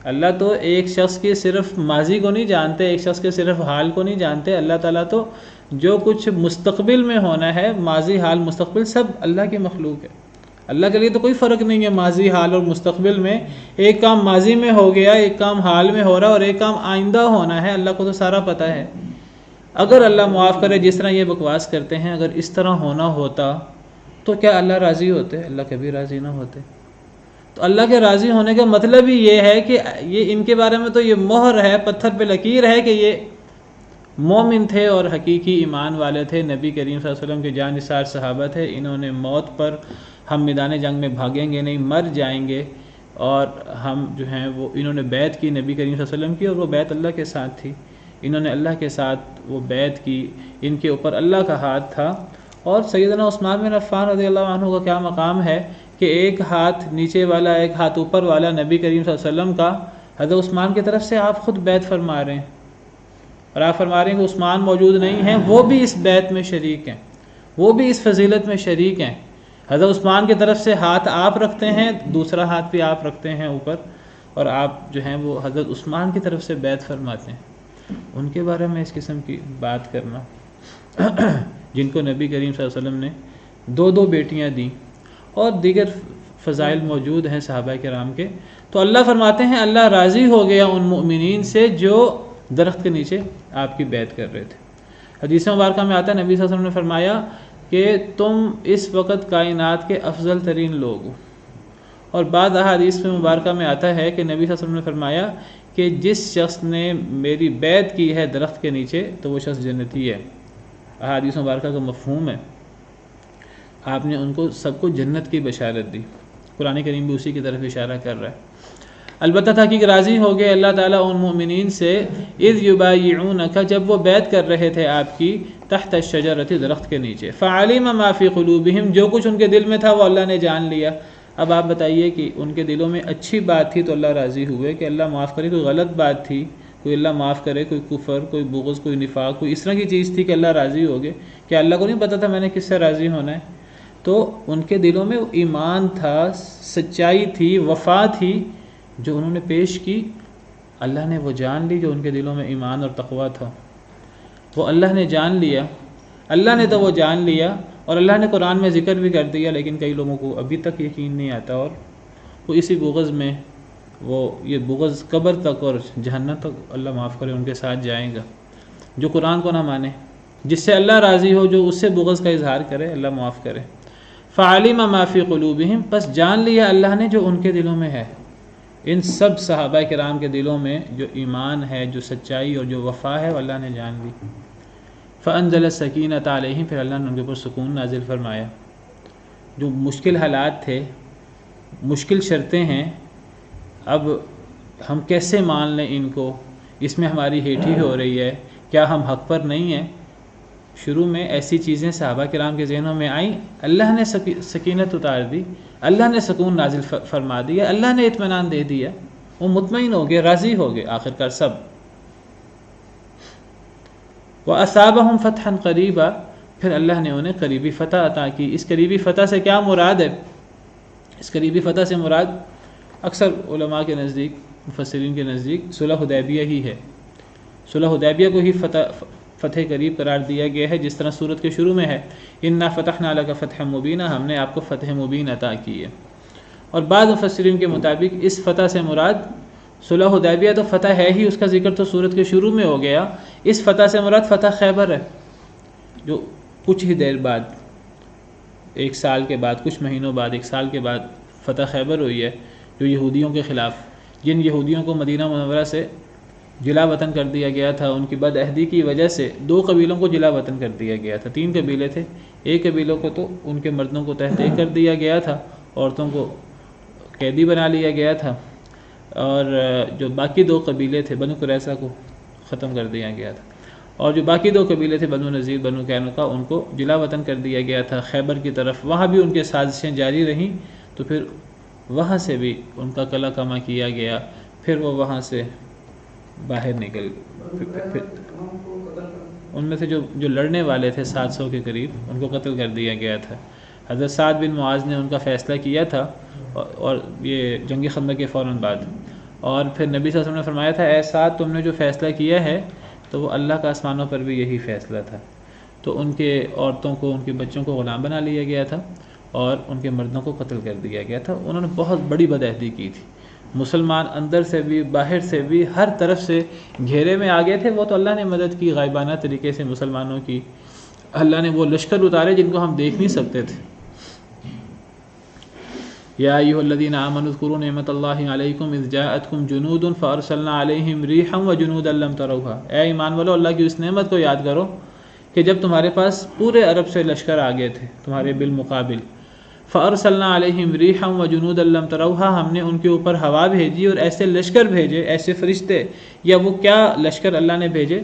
اللہ تو ایک شخص کے صرف ماضی کو نہیں جانتے، ایک شخص کے صرف حال کو نہیں جانتے، اللہ تعالیٰ تو جو کچھ مستقبل میں ہونا ہے، ماضی حال مستقبل سب اللہ کی مخلوق ہے۔ اللہ کے لیے تو کوئی فرق نہیں ہے ماضی حال اور مستقبل میں، ایک کام ماضی میں ہو گیا، ایک کام حال میں ہو رہا اور ایک کام آئندہ ہونا ہے، اللہ کو تو سارا پتہ ہے۔ اگر اللہ معاف کرے جس طرح یہ بکواس کرتے ہیں، اگر اس طرح ہونا ہوتا تو کیا اللہ راضی ہوتے؟ اللہ کبھی راضی نہ ہوتے۔ تو اللہ کے راضی ہونے کا مطلب ہی یہ ہے کہ یہ ان کے بارے میں تو یہ مہر ہے، پتھر پہ لکیر ہے کہ یہ مومن تھے اور حقیقی ایمان والے تھے، نبی کریم صلی اللہ علیہ وسلم کے جان نثار صحابہ تھے۔ انہوں نے موت پر ہم میدان جنگ میں بھاگیں گے نہیں، مر جائیں گے، اور ہم جو ہیں وہ انہوں نے بیعت کی نبی کریم صلی اللہ علیہ وسلم کی، اور وہ بیعت اللہ کے ساتھ تھی، انہوں نے اللہ کے ساتھ وہ بیعت کی، ان کے اوپر اللہ کا ہاتھ تھا۔ اور سیدنا عثمان بن عفان رضی اللہ عنہ کا کیا مقام ہے کہ ایک ہاتھ نیچے والا ایک ہاتھ اوپر والا نبی کریم صلی اللہ علیہ وسلم کا، حضرت عثمان کی طرف سے آپ خود بیعت فرما رہے ہیں، اور آپ فرما رہے ہیں کہ عثمان موجود نہیں ہیں، وہ بھی اس بیعت میں شریک ہیں، وہ بھی اس فضیلت میں شریک ہیں۔ حضرت عثمان کی طرف سے ہاتھ آپ رکھتے ہیں، دوسرا ہاتھ بھی آپ رکھتے ہیں اوپر، اور آپ جو ہیں وہ حضرت عثمان کی طرف سے بیعت فرماتے ہیں۔ ان کے بارے میں اس قسم کی بات کرنا، جن کو نبی کریم صلی اللہ علیہ وسلم نے 2 بیٹیاں دیں اور دیگر فضائل موجود ہیں صحابہ کرام کے، تو اللہ فرماتے ہیں اللہ راضی ہو گیا ان مؤمنین سے جو درخت کے نیچے آپ کی بیعت کر رہے تھے۔ حدیث مبارکہ میں آتا ہے نبی صلی اللہ علیہ وسلم نے فرمایا کہ تم اس وقت کائنات کے افضل ترین لوگ ہو، اور بعض احادیث میں مبارکہ میں آتا ہے کہ نبی صلی اللہ علیہ وسلم نے فرمایا کہ جس شخص نے میری بیعت کی ہے درخت کے نیچے تو وہ شخص جنتی ہے۔ احادیث مبارکہ کا مفہوم ہے، آپ نے ان کو سب کو جنت کی بشارت دی، قرآن کریم بھی اسی کی طرف اشارہ کر رہا ہے۔ البتہ تحقیق راضی ہو گئے اللہ تعالیٰ ان مومنین سے اذ یبایعونک، جب وہ بیعت کر رہے تھے آپ کی تحت الشجرۃ، درخت کے نیچے، فعلم ما فی قلوبہم، جو کچھ ان کے دل میں تھا وہ اللہ نے جان لیا۔ اب آپ بتائیے کہ ان کے دلوں میں اچھی بات تھی تو اللہ راضی ہوئے کہ اللہ معاف کرے، کوئی غلط بات تھی، کوئی اللہ معاف کرے، کوئی کفر، کوئی بغض، کوئی نفاق، کوئی اس طرح کی چیز تھی کہ اللہ راضی ہو گئے، کہ اللہ کو نہیں پتہ تھا میں نے کس سے راضی ہونا ہے؟ تو ان کے دلوں میں ایمان تھا، سچائی تھی، وفا تھی جو انہوں نے پیش کی، اللہ نے وہ جان لی جو ان کے دلوں میں ایمان اور تقویٰ تھا، وہ اللہ نے جان لیا، اللہ نے تو وہ جان لیا، اور اللہ نے قرآن میں ذکر بھی کر دیا، لیکن کئی لوگوں کو ابھی تک یقین نہیں آتا، اور وہ اسی بغض میں، وہ یہ بغض قبر تک اور جہنم تک اللہ معاف کرے ان کے ساتھ جائے گا، جو قرآن کو نہ مانے، جس سے اللہ راضی ہو، جو اس سے بغض کا اظہار کرے، اللہ معاف کرے۔ فعلم ما فی قلوبہم، پس جان لیا اللہ نے جو ان کے دلوں میں ہے، ان سب صحابہ کرام کے دلوں میں جو ایمان ہے، جو سچائی اور جو وفا ہے، وہ اللہ نے جان لی۔ فانزل السکینۃ علیہم، پھر اللہ نے ان کے اوپر سکون نازل فرمایا۔ جو مشکل حالات تھے، مشکل شرطیں ہیں، اب ہم کیسے مان لیں ان کو، اس میں ہماری ہیٹھی ہو رہی ہے، کیا ہم حق پر نہیں ہیں؟ شروع میں ایسی چیزیں صحابہ کرام کے ذہنوں میں آئیں، اللہ نے سکینت اتار دی، اللہ نے سکون نازل فرما دیا، اللہ نے اطمینان دے دیا، وہ مطمئن ہو گئے، راضی ہو گئے آخرکار سب۔ وَأَصَابَهُمْ فَتْحًا قَرِيبًا، پھر اللہ نے انہیں قریبی فتح عطا کی۔ اس قریبی فتح سے کیا مراد ہے؟ اس قریبی فتح سے مراد اکثر علماء کے نزدیک، مفسرین کے نزدیک صلح حدیبیہ ہی ہے۔ صلح حدیبیہ کو ہی فتح قریب قرار دیا گیا ہے، جس طرح سورت کے شروع میں ہے اِنَّا فَتَحْنَا لَكَ فَتْحًا مُبِينًا، ہم نے آپ کو فتح مبین عطا کی ہے۔ اور بعض مفسرین کے مطابق اس فتح سے مراد صلح حدیبیہ تو فتح ہے ہی، اس کا ذکر تو سورت کے شروع میں ہو گیا، اس فتح سے مراد فتح خیبر ہے، جو کچھ ہی دیر بعد، 1 سال کے بعد، کچھ مہینوں بعد، 1 سال کے بعد فتح خیبر ہوئی ہے، جو یہودیوں کے خلاف، جن یہودیوں کو مدینہ منورہ سے جلا وطن کر دیا گیا تھا، ان کی بد عہدی کی وجہ سے 2 قبیلوں کو جلا وطن کر دیا گیا تھا، 3 قبیلے تھے، ایک قبیلوں کو تو ان کے مردوں کو تحت کر دیا گیا تھا، عورتوں کو قیدی بنا لیا گیا تھا، اور جو باقی 2 قبیلے تھے بنو قریظہ کو ختم کر دیا گیا تھا، اور جو باقی 2 قبیلے تھے بنو نذیر، بنو قینقاع، ان کو جلا وطن کر دیا گیا تھا خیبر کی طرف، وہاں بھی ان کے سازشیں جاری رہیں، تو پھر وہاں سے بھی ان کا قلع کما کیا گیا، پھر وہ وہاں سے باہر نکل، پھر ان میں سے جو لڑنے والے تھے 700 کے قریب، ان کو قتل کر دیا گیا تھا۔ حضرت سعد بن معاذ نے ان کا فیصلہ کیا تھا، اور یہ جنگ خندق کے فوراً بعد، اور پھر نبی صلی اللہ علیہ وسلم نے فرمایا تھا اے سعد تم نے جو فیصلہ کیا ہے تو وہ اللہ کا آسمانوں پر بھی یہی فیصلہ تھا۔ تو ان کے عورتوں کو، ان کے بچوں کو غلام بنا لیا گیا تھا، اور ان کے مردوں کو قتل کر دیا گیا تھا۔ انہوں نے بہت بڑی بدعہدی کی تھی، مسلمان اندر سے بھی باہر سے بھی ہر طرف سے گھیرے میں آ گئے تھے، وہ تو اللہ نے مدد کی غائبانہ طریقے سے مسلمانوں کی، اللہ نے وہ لشکر اتارے جن کو ہم دیکھ نہیں سکتے تھے۔ یا ایھا الذین آمنوا اذکروا نعمت اللہ علیکم اذ جاءتکم جنود فارسلنا علیہم ریحا وجنودا لم تروها، اے ایمان والو اللہ کی اس نعمت کو یاد کرو کہ جب تمہارے پاس پورے عرب سے لشکر آ گئے تھے تمہارے بالمقابل، فارسلنا علیہم ریحا وجنودا لم تروها، ہم نے ان کے اوپر ہوا بھیجی اور ایسے لشکر بھیجے، ایسے فرشتے، یا وہ کیا لشکر اللہ نے بھیجے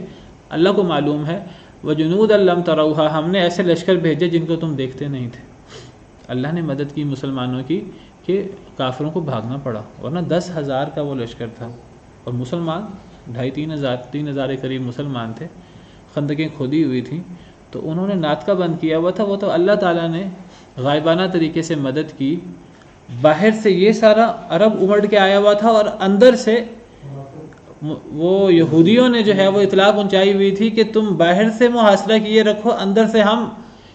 اللہ کو معلوم ہے، وجنودا لم تروها، ہم نے ایسے لشکر بھیجے جن کو تم دیکھتے نہیں تھے۔ اللہ نے مدد کی مسلمانوں کی کہ کافروں کو بھاگنا پڑا، ورنہ 10,000 کا وہ لشکر تھا، اور مسلمان 2,500-3,000 کے قریب مسلمان تھے، خندقیں کھودی ہوئی تھیں، تو انہوں نے ناطقہ بند کیا ہوا تھا، وہ تو اللہ تعالیٰ نے غائبانہ طریقے سے مدد کی. باہر سے یہ سارا عرب امڑ کے آیا ہوا تھا اور اندر سے وہ یہودیوں نے جو ہے وہ اطلاع پہنچائی ہوئی تھی کہ تم باہر سے محاصرہ کیے رکھو، اندر سے ہم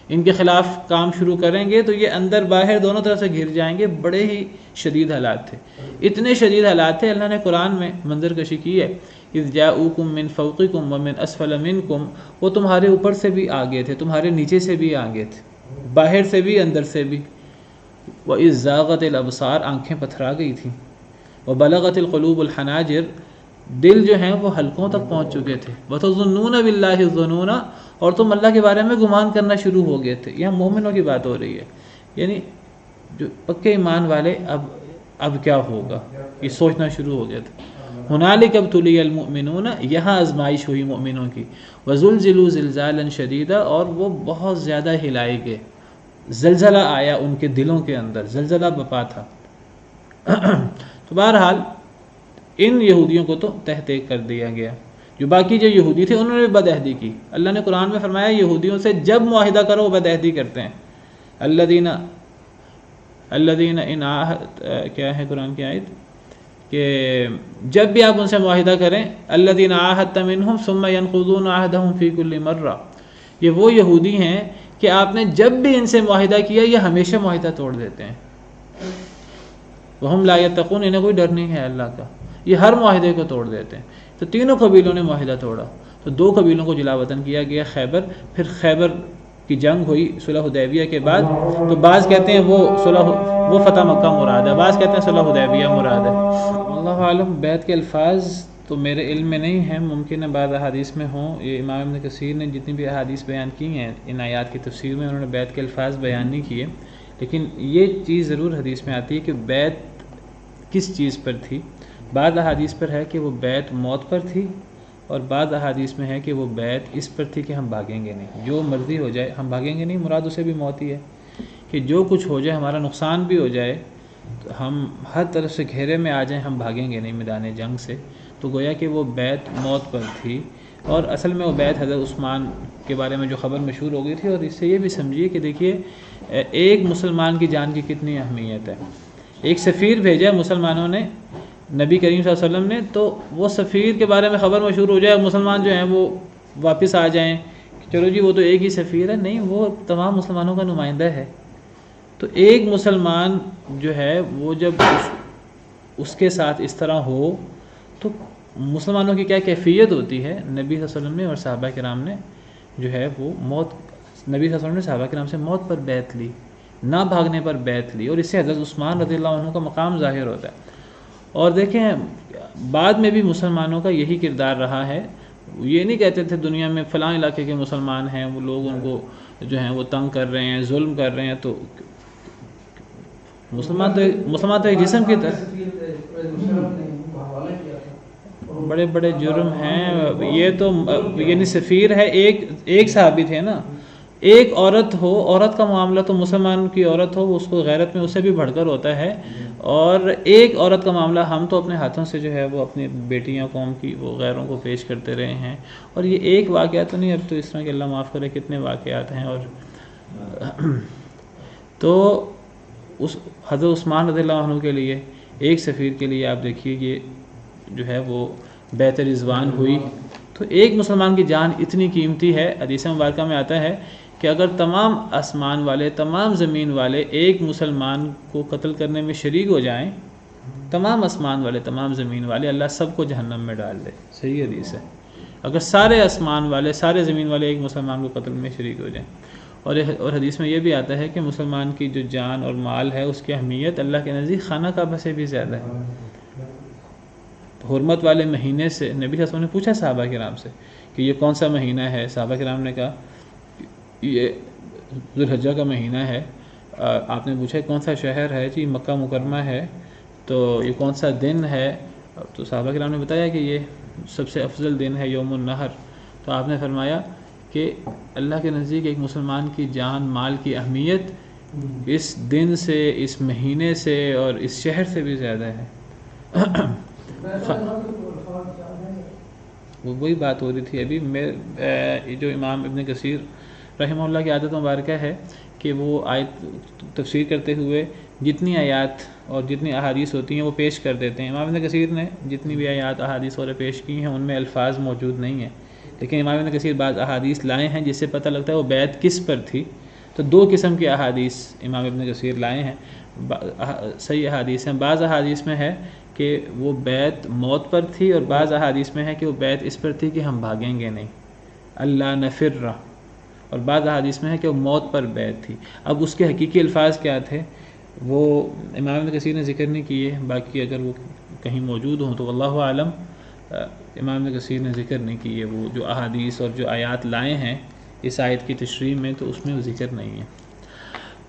ان کے خلاف کام شروع کریں گے تو یہ اندر باہر دونوں طرف سے گھر جائیں گے. بڑے ہی شدید حالات تھے، اتنے شدید حالات تھے. اللہ نے قرآن میں منظر کشی کی ہے، اذ جاؤکم من فوقکم ومن اسفل منکم، وہ تمہارے اوپر سے بھی آگے تھے، تمہارے نیچے سے بھی آگے تھے، باہر سے بھی اندر سے بھی. وَإِذ زَاغَتِ الْأَبْصَارُ، آنکھیں پتھرا گئی تھیں. وَبَلَغَتِ الْقُلُوبُ الْحَنَاجِرَ، دل جو ہیں وہ حلقوں تک پہنچ چکے تھے. وَتَظُنُّونَ بِاللَّهِ الظُّنُونَ، اور تم اللہ کے بارے میں گمان کرنا شروع ہو گئے تھے. یہاں مومنوں کی بات ہو رہی ہے، یعنی جو پکے ایمان والے اب کیا ہوگا یہ سوچنا شروع ہو گئے تھے. ہنالک ابتلی المؤمنون، یہاں آزمائش ہوئی مومنوں کی. وزلزلوا زلزالا شدیدا، اور وہ بہت زیادہ ہلائے گئے، زلزلہ آیا ان کے دلوں کے اندر، زلزلہ بپا تھا. تو بہرحال ان یہودیوں کو تو تحت کر دیا گیا. جو باقی جو یہودی تھے انہوں نے بھی بدعہدی کی. اللہ نے قرآن میں فرمایا یہودیوں سے جب معاہدہ کرو وہ بدعہدی کرتے ہیں. الذین ان کیا ہے قرآن کی آیت کہ جب بھی آپ ان سے معاہدہ کریں، الذین عاہدت منہم ثم ينقضون عہدہم فی کل مرہ، یہ وہ یہودی ہیں کہ آپ نے جب بھی ان سے معاہدہ کیا یہ ہمیشہ معاہدہ توڑ دیتے ہیں. وہم لا یتقون، انہیں کوئی ڈر نہیں ہے اللہ کا، یہ ہر معاہدے کو توڑ دیتے ہیں. تو تینوں قبیلوں نے معاہدہ توڑا. تو دو قبیلوں کو جلا وطن کیا گیا، خیبر. پھر خیبر کی جنگ ہوئی صلح حدیبیہ کے بعد. تو بعض کہتے ہیں وہ فتح مکہ مراد ہے، بعض کہتے ہیں صلح حدیبیہ مراد ہے. اللہ عالم. بیعت کے الفاظ تو میرے علم میں نہیں ہیں، ممکن ہے بعض احادیث میں ہوں. یہ امام ابن کثیر نے جتنی بھی احادیث بیان کی ہیں ان آیات کی تفسیر میں، انہوں نے بیعت کے الفاظ بیان نہیں کیے. لیکن یہ چیز ضرور حدیث میں آتی ہے کہ بیعت کس چیز پر تھی. بعض احادیث پر ہے کہ وہ بیعت موت پر تھی، اور بعض احادیث میں ہے کہ وہ بیعت اس پر تھی کہ ہم بھاگیں گے نہیں، جو مرضی ہو جائے ہم بھاگیں گے نہیں. مراد اسے بھی موت ہی ہے کہ جو کچھ ہو جائے، ہمارا نقصان بھی ہو جائے، تو ہم ہر طرف سے گھیرے میں آ جائیں، ہم بھاگیں گے نہیں میدان جنگ سے. تو گویا کہ وہ بیعت موت پر تھی. اور اصل میں وہ بیعت حضرت عثمان کے بارے میں جو خبر مشہور ہو گئی تھی. اور اس سے یہ بھی سمجھیے کہ دیکھیے ایک مسلمان کی جان کی کتنی اہمیت ہے. ایک سفیر بھیجا مسلمانوں نے نبی کریم صلی اللہ علیہ وسلم نے، تو وہ سفیر کے بارے میں خبر مشہور ہو جائے، مسلمان جو ہیں وہ واپس آ جائیں کہ چلو جی وہ تو ایک ہی سفیر ہے. نہیں، وہ تمام مسلمانوں کا نمائندہ ہے. تو ایک مسلمان جو ہے وہ جب اس کے ساتھ اس طرح ہو تو مسلمانوں کی کیا کیفیت ہوتی ہے. نبی صلی اللہ علیہ وسلم نے اور صحابہ کرام نے جو ہے وہ موت، نبی صلی اللہ علیہ وسلم نے صحابہ کرام سے موت پر بیعت لی، نہ بھاگنے پر بیعت لی. اور اس سے حضرت عثمان رضی اللہ عنہ کا مقام ظاہر ہوتا ہے. اور دیکھیں بعد میں بھی مسلمانوں کا یہی کردار رہا ہے. یہ نہیں کہتے تھے دنیا میں فلاں علاقے کے مسلمان ہیں، وہ لوگ ان کو جو ہیں وہ تنگ کر رہے ہیں، ظلم کر رہے ہیں. تو مسلمان تو ایک جسم کی طرح بڑے بڑے جرم ہیں. یہ تو یعنی سفیر ہے، ایک صحابی تھے نا. ایک عورت ہو، عورت کا معاملہ تو مسلمان کی عورت ہو اس کو غیرت میں اس سے بھی بڑھ کر ہوتا ہے. اور ایک عورت کا معاملہ ہم تو اپنے ہاتھوں سے جو ہے وہ اپنی بیٹیاں قوم کی وہ غیروں کو پیش کرتے رہے ہیں. اور یہ ایک واقعہ تو نہیں، اب تو اس طرح کہ اللہ معاف کرے کتنے واقعات ہیں. اور تو اس حضرت عثمان رضی اللہ عنہ کے لیے، ایک سفیر کے لیے آپ دیکھیے یہ جو ہے وہ بیعت رضوان ہوئی. تو ایک مسلمان کی جان اتنی قیمتی ہے. حدیث مبارکہ میں آتا ہے کہ اگر تمام آسمان والے، تمام زمین والے ایک مسلمان کو قتل کرنے میں شریک ہو جائیں، تمام آسمان والے، تمام زمین والے، اللہ سب کو جہنم میں ڈال دے. صحیح حدیث ہے. اگر سارے آسمان والے، سارے زمین والے ایک مسلمان کو قتل میں شریک ہو جائیں. اور حدیث میں یہ بھی آتا ہے کہ مسلمان کی جو جان اور مال ہے اس کی اہمیت اللہ کے نزدیک خانہ کعبہ سے بھی زیادہ ہے. حرمت والے مہینے سے نبی صلی اللہ علیہ وسلم نے پوچھا صحابہ کرام سے کہ یہ کون سا مہینہ ہے. صحابہ کرام نے کہا یہ ذوالحجہ کا مہینہ ہے. آپ نے پوچھا کون سا شہر ہے؟ جی مکہ مکرمہ ہے. تو یہ کون سا دن ہے؟ تو صحابہ کرام نے بتایا کہ یہ سب سے افضل دن ہے، یوم النحر. تو آپ نے فرمایا کہ اللہ کے نزدیک ایک مسلمان کی جان مال کی اہمیت اس دن سے، اس مہینے سے اور اس شہر سے بھی زیادہ ہے. وہی بات ہو رہی تھی ابھی جو امام ابن کثیر رحمہ اللہ کی عادت مبارکہ ہے کہ وہ آیت تفسیر کرتے ہوئے جتنی آیات اور جتنی احادیث ہوتی ہیں وہ پیش کر دیتے ہیں۔ امام ابن کثیر نے جتنی بھی آیات احادیث اور پیش کی ہیں ان میں الفاظ موجود نہیں ہیں، لیکن امام ابن کثیر بعض احادیث لائے ہیں جس سے پتہ لگتا ہے وہ بیعت کس پر تھی۔ تو دو قسم کی احادیث امام ابن کثیر لائے ہیں، صحیح احادیث ہیں۔ بعض احادیث میں ہے کہ وہ بیعت موت پر تھی، اور بعض احادیث میں ہے کہ وہ بیعت اس پر تھی کہ ہم بھاگیں گے نہیں، اللہ نفر، اور بعض احادیث میں ہے کہ وہ موت پر بیعت تھی۔ اب اس کے حقیقی الفاظ کیا تھے وہ امام ابن کثیر نے ذکر نہیں کیے، باقی اگر وہ کہیں موجود ہوں تو واللہ عالم امام ابن کثیر نے ذکر نہیں کیے وہ جو احادیث اور جو آیات لائے ہیں اس آیت کی تشریح میں، تو اس میں وہ ذکر نہیں ہے۔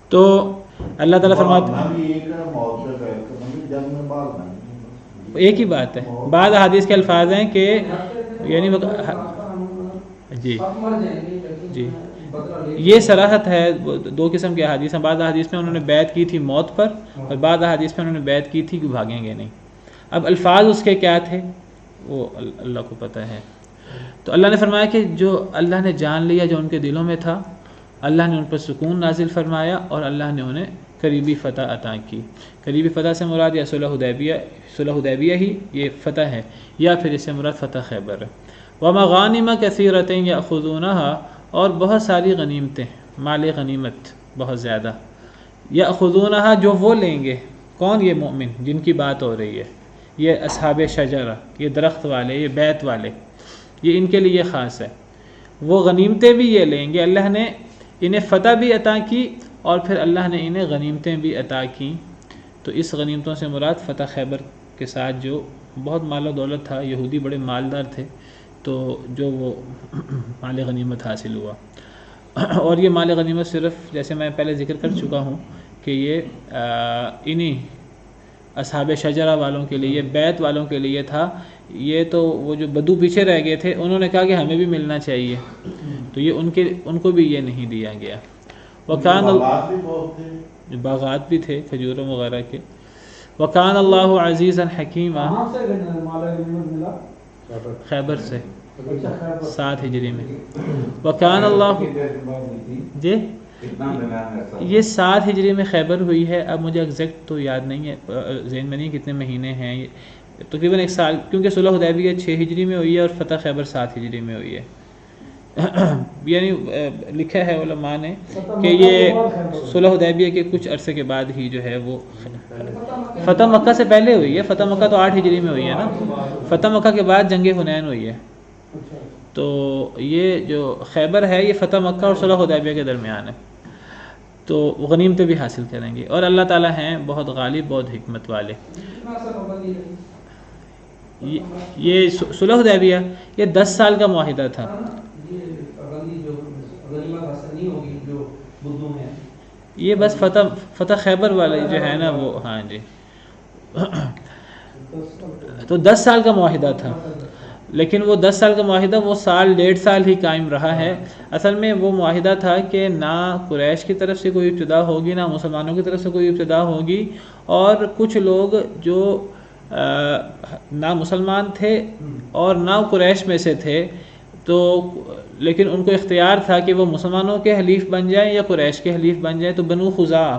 تو اللہ تعالیٰ فرماتے ایک ہی بات ہے، بعض احادیث کے الفاظ ہیں کہ یعنی جی یہ صراحت ہے، دو قسم کے احادیث ہیں۔ بعض احادیث میں انہوں نے بیعت کی تھی موت پر، اور بعض احادیث میں انہوں نے بیعت کی تھی کہ بھاگیں گے نہیں۔ اب الفاظ اس کے کیا تھے وہ اللہ کو پتہ ہے۔ تو اللہ نے فرمایا کہ جو اللہ نے جان لیا جو ان کے دلوں میں تھا، اللہ نے ان پر سکون نازل فرمایا اور اللہ نے انہیں قریبی فتح عطا کی۔ قریبی فتح سے مراد یا صلح حدیبیہ ہی یہ فتح ہے، یا پھر اس سے مراد فتح خیبر ہے۔ ومغانم کثیرۃ یأخذونها، اور بہت ساری غنیمتیں، مال غنیمت بہت زیادہ، یأخذونها جو وہ لیں گے، کون؟ یہ مومن جن کی بات ہو رہی ہے، یہ اصحاب شجرہ، یہ درخت والے، یہ بیت والے، یہ ان کے لیے خاص ہے۔ وہ غنیمتیں بھی یہ لیں گے، اللہ نے انہیں فتح بھی عطا کی اور پھر اللہ نے انہیں غنیمتیں بھی عطا کی۔ تو اس غنیمتوں سے مراد فتح خیبر کے ساتھ جو بہت مال و دولت تھا، یہودی بڑے مالدار تھے، تو جو وہ مال غنیمت حاصل ہوا۔ اور یہ مال غنیمت صرف جیسے میں پہلے ذکر کر چکا ہوں کہ یہ انہی اصحاب شجرہ والوں کے لیے، بیت والوں کے لیے تھا۔ یہ تو وہ جو بدو پیچھے رہ گئے تھے انہوں نے کہا کہ ہمیں بھی ملنا چاہیے، تو یہ ان کو بھی یہ نہیں دیا گیا۔ وکان باغات بھی تھے کھجوروں وغیرہ کے۔ وکان اللہ عزیزا حکیما، خیبر سے 7 ہجری میں۔ وکان اللہ جی یہ 7 ہجری میں خیبر ہوئی ہے۔ اب مجھے ایگزیکٹ تو یاد نہیں ہے، ذہن میں نہیں کتنے مہینے ہیں، تقریباً 1 سال، کیونکہ صلح حدیبیہ 6 ہجری میں ہوئی ہے اور فتح خیبر 7 ہجری میں ہوئی ہے۔ یعنی لکھا ہے علماء نے کہ یہ صلح حدیبیہ کے کچھ عرصے کے بعد ہی جو ہے وہ فتح مکہ سے پہلے ہوئی ہے۔ فتح مکہ تو 8 ہجری میں ہوئی ہے نا، فتح مکہ کے بعد جنگ حنین ہوئی ہے۔ تو یہ جو خیبر ہے یہ فتح مکہ اور صلح حدیبیہ کے درمیان ہے، تو غنیمتیں بھی حاصل کریں گے، اور اللہ تعالیٰ ہیں بہت غالب، بہت حکمت والے۔ یہ صلح حدیبیہ یہ 10 سال کا معاہدہ تھا۔ یہ بس فتح خیبر والے جو ہے نا وہ، ہاں جی، تو 10 سال کا معاہدہ تھا، لیکن وہ 10 سال کا معاہدہ وہ 1.5 سال ہی قائم رہا ہے۔ اصل میں وہ معاہدہ تھا کہ نہ قریش کی طرف سے کوئی ابتدا ہوگی، نہ مسلمانوں کی طرف سے کوئی ابتدا ہوگی، اور کچھ لوگ جو نہ مسلمان تھے اور نہ قریش میں سے تھے، تو لیکن ان کو اختیار تھا کہ وہ مسلمانوں کے حلیف بن جائیں یا قریش کے حلیف بن جائیں۔ تو بنو خزاعہ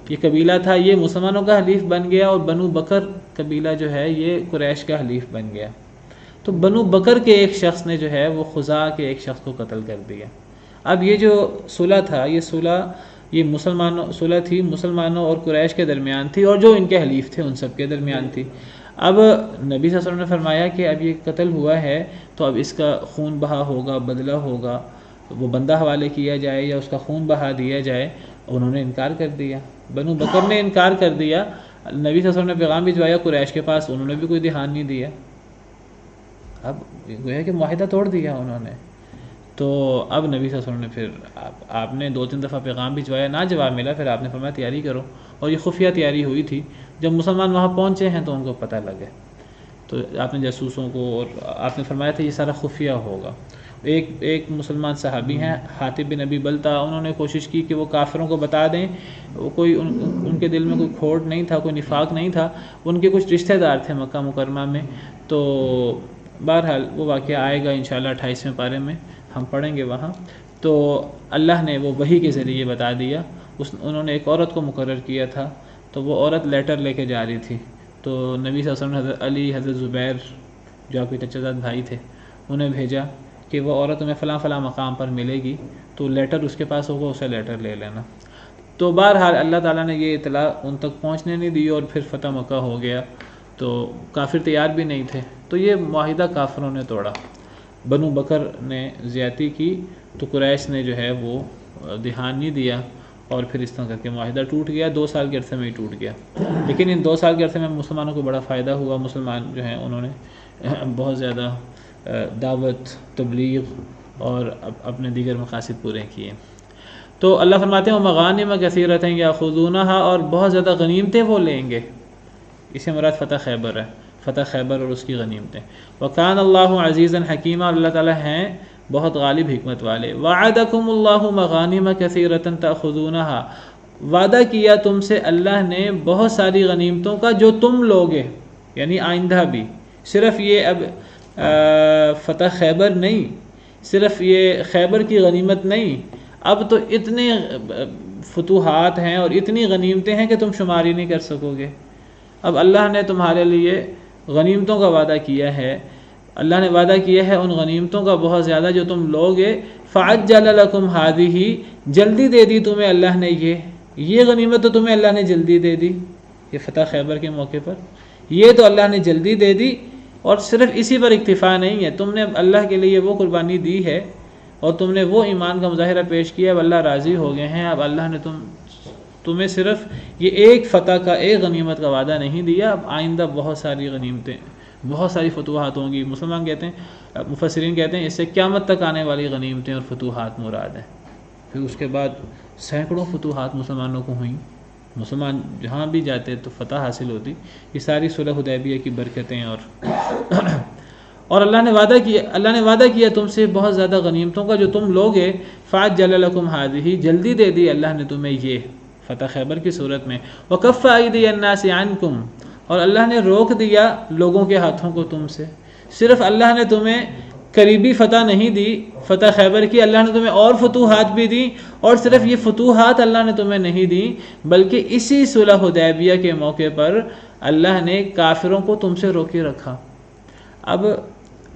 یہ قبیلہ تھا، یہ مسلمانوں کا حلیف بن گیا، اور بنو بکر قبیلہ جو ہے یہ قریش کا حلیف بن گیا۔ تو بنو بکر کے ایک شخص نے جو ہے وہ خزاعہ کے ایک شخص کو قتل کر دیا۔ اب یہ جو صلح تھا، یہ صلح صلح تھی مسلمانوں اور قریش کے درمیان تھی، اور جو ان کے حلیف تھے ان سب کے درمیان تھی۔ اب نبی صلی اللہ علیہ وسلم نے فرمایا کہ اب یہ قتل ہوا ہے تو اب اس کا خون بہا ہوگا، بدلہ ہوگا، وہ بندہ حوالے کیا جائے یا اس کا خون بہا دیا جائے۔ انہوں نے انکار کر دیا، بنو بکر نے انکار کر دیا۔ نبی صلی اللہ علیہ وسلم نے پیغام بھجوایا قریش کے پاس، انہوں نے بھی کوئی دھیان نہیں دیا۔ اب گویا کہ معاہدہ توڑ دیا انہوں نے۔ تو اب نبی صلی اللہ علیہ وسلم نے پھر آپ نے 2-3 دفعہ پیغام بھجوایا، نہ جواب ملا، پھر آپ نے فرمایا تیاری کرو، اور یہ خفیہ تیاری ہوئی تھی۔ جب مسلمان وہاں پہنچے ہیں تو ان کو پتہ لگے، تو آپ نے جاسوسوں کو، اور آپ نے فرمایا تھا یہ سارا خفیہ ہوگا۔ ایک مسلمان صحابی ہیں حاتب بن ابی بلتہ، انہوں نے کوشش کی کہ وہ کافروں کو بتا دیں، وہ کوئی ان کے دل میں کوئی کھوٹ نہیں تھا، کوئی نفاق نہیں تھا، ان کے کچھ رشتہ دار تھے مکہ مکرمہ میں۔ تو بہرحال وہ واقعہ آئے گا انشاءاللہ 28ویں پارے میں ہم پڑھیں گے وہاں۔ تو اللہ نے وہ وحی کے ذریعے بتا دیا. انہوں نے ایک عورت کو مقرر کیا تھا، تو وہ عورت لیٹر لے کے جا رہی تھی، تو نبی صلی اللہ علیہ وسلم نے حضرت علی، حضرت زبیر جو آپ کے چچا زاد بھائی تھے، انہیں بھیجا کہ وہ عورت تمہیں فلاں فلاں مقام پر ملے گی، تو لیٹر اس کے پاس ہوگا، اسے لیٹر لے لینا. تو بہرحال اللہ تعالیٰ نے یہ اطلاع ان تک پہنچنے نہیں دی اور پھر فتح مکہ ہو گیا. تو کافر تیار بھی نہیں تھے، تو یہ معاہدہ کافروں نے توڑا. بنو بکر نے زیادتی کی تو قریش نے جو ہے وہ دھیان نہیں دیا، اور پھر اس طرح کر کے معاہدہ ٹوٹ گیا. 2 سال کے عرصے میں ہی ٹوٹ گیا. لیکن ان 2 سال کے عرصے میں مسلمانوں کو بڑا فائدہ ہوا. مسلمان جو ہیں انہوں نے بہت زیادہ دعوت، تبلیغ اور اپنے دیگر مقاصد پورے کیے. تو اللہ فرماتے ہیں وَمَغَانِمَ كَثِيرَةً يَأْخُذُونَهَا، اور بہت زیادہ غنیمتیں وہ لیں گے. اسے مراد فتح خیبر ہے، فتح خیبر اور اس کی غنیمتیں. وَكَانَ اللَّهُ عَزِيزًا حَكِيمًا، اور اللہ تعالیٰ ہیں بہت غالب حکمت والے. وَعَدَكُمُ اللَّهُ مَغَانِمَ كَثِيرَةً تَأْخُذُونَهَا، وعدہ کیا تم سے اللہ نے بہت ساری غنیمتوں کا جو تم لوگے، یعنی آئندہ بھی. صرف یہ اب فتح خیبر نہیں، صرف یہ خیبر کی غنیمت نہیں، اب تو اتنے فتوحات ہیں اور اتنی غنیمتیں ہیں کہ تم شمار ہی نہیں کر سکو گے. اب اللہ نے تمہارے لیے غنیمتوں کا وعدہ کیا ہے، اللہ نے وعدہ کیا ہے ان غنیمتوں کا بہت زیادہ جو تم لوگے. فَعَجَّلَ لَكُمْ هَٰذِهِ، جلدی دے دی تمہیں اللہ نے، یہ غنیمت تو تمہیں اللہ نے جلدی دے دی. یہ فتح خیبر کے موقع پر یہ تو اللہ نے جلدی دے دی. اور صرف اسی پر اکتفا نہیں ہے، تم نے اللہ کے لیے وہ قربانی دی ہے اور تم نے وہ ایمان کا مظاہرہ پیش کیا، اب اللہ راضی ہو گئے ہیں. اب اللہ نے تمہیں صرف یہ ایک فتح کا، ایک غنیمت کا وعدہ نہیں دیا، اب آئندہ بہت ساری غنیمتیں، بہت ساری فتوحات ہوں گی. مسلمان کہتے ہیں، مفسرین کہتے ہیں اس سے قیامت تک آنے والی غنیمتیں اور فتوحات مراد ہیں. پھر اس کے بعد سینکڑوں فتوحات مسلمانوں کو ہوئیں. مسلمان جہاں بھی جاتے تو فتح حاصل ہوتی. یہ ساری صلح حدیبیہ کی برکتیں. اور اللہ نے وعدہ کیا تم سے بہت زیادہ غنیمتوں کا جو تم لوگے. فَعَجَّلَ لَكُمْ هَٰذِهِ، جلدی دے دی اللہ نے تمہیں یہ فتح خیبر کی صورت میں. وَكَفَّ أَيْدِيَ النَّاسِ عَنْكُمْ، اور اللہ نے روک دیا لوگوں کے ہاتھوں کو تم سے. صرف اللہ نے تمہیں قریبی فتح نہیں دی فتح خیبر کی، اللہ نے تمہیں اور فتوحات بھی دی. اور صرف یہ فتوحات اللہ نے تمہیں نہیں دی، بلکہ اسی صلح حدیبیہ کے موقع پر اللہ نے کافروں کو تم سے روکے رکھا. اب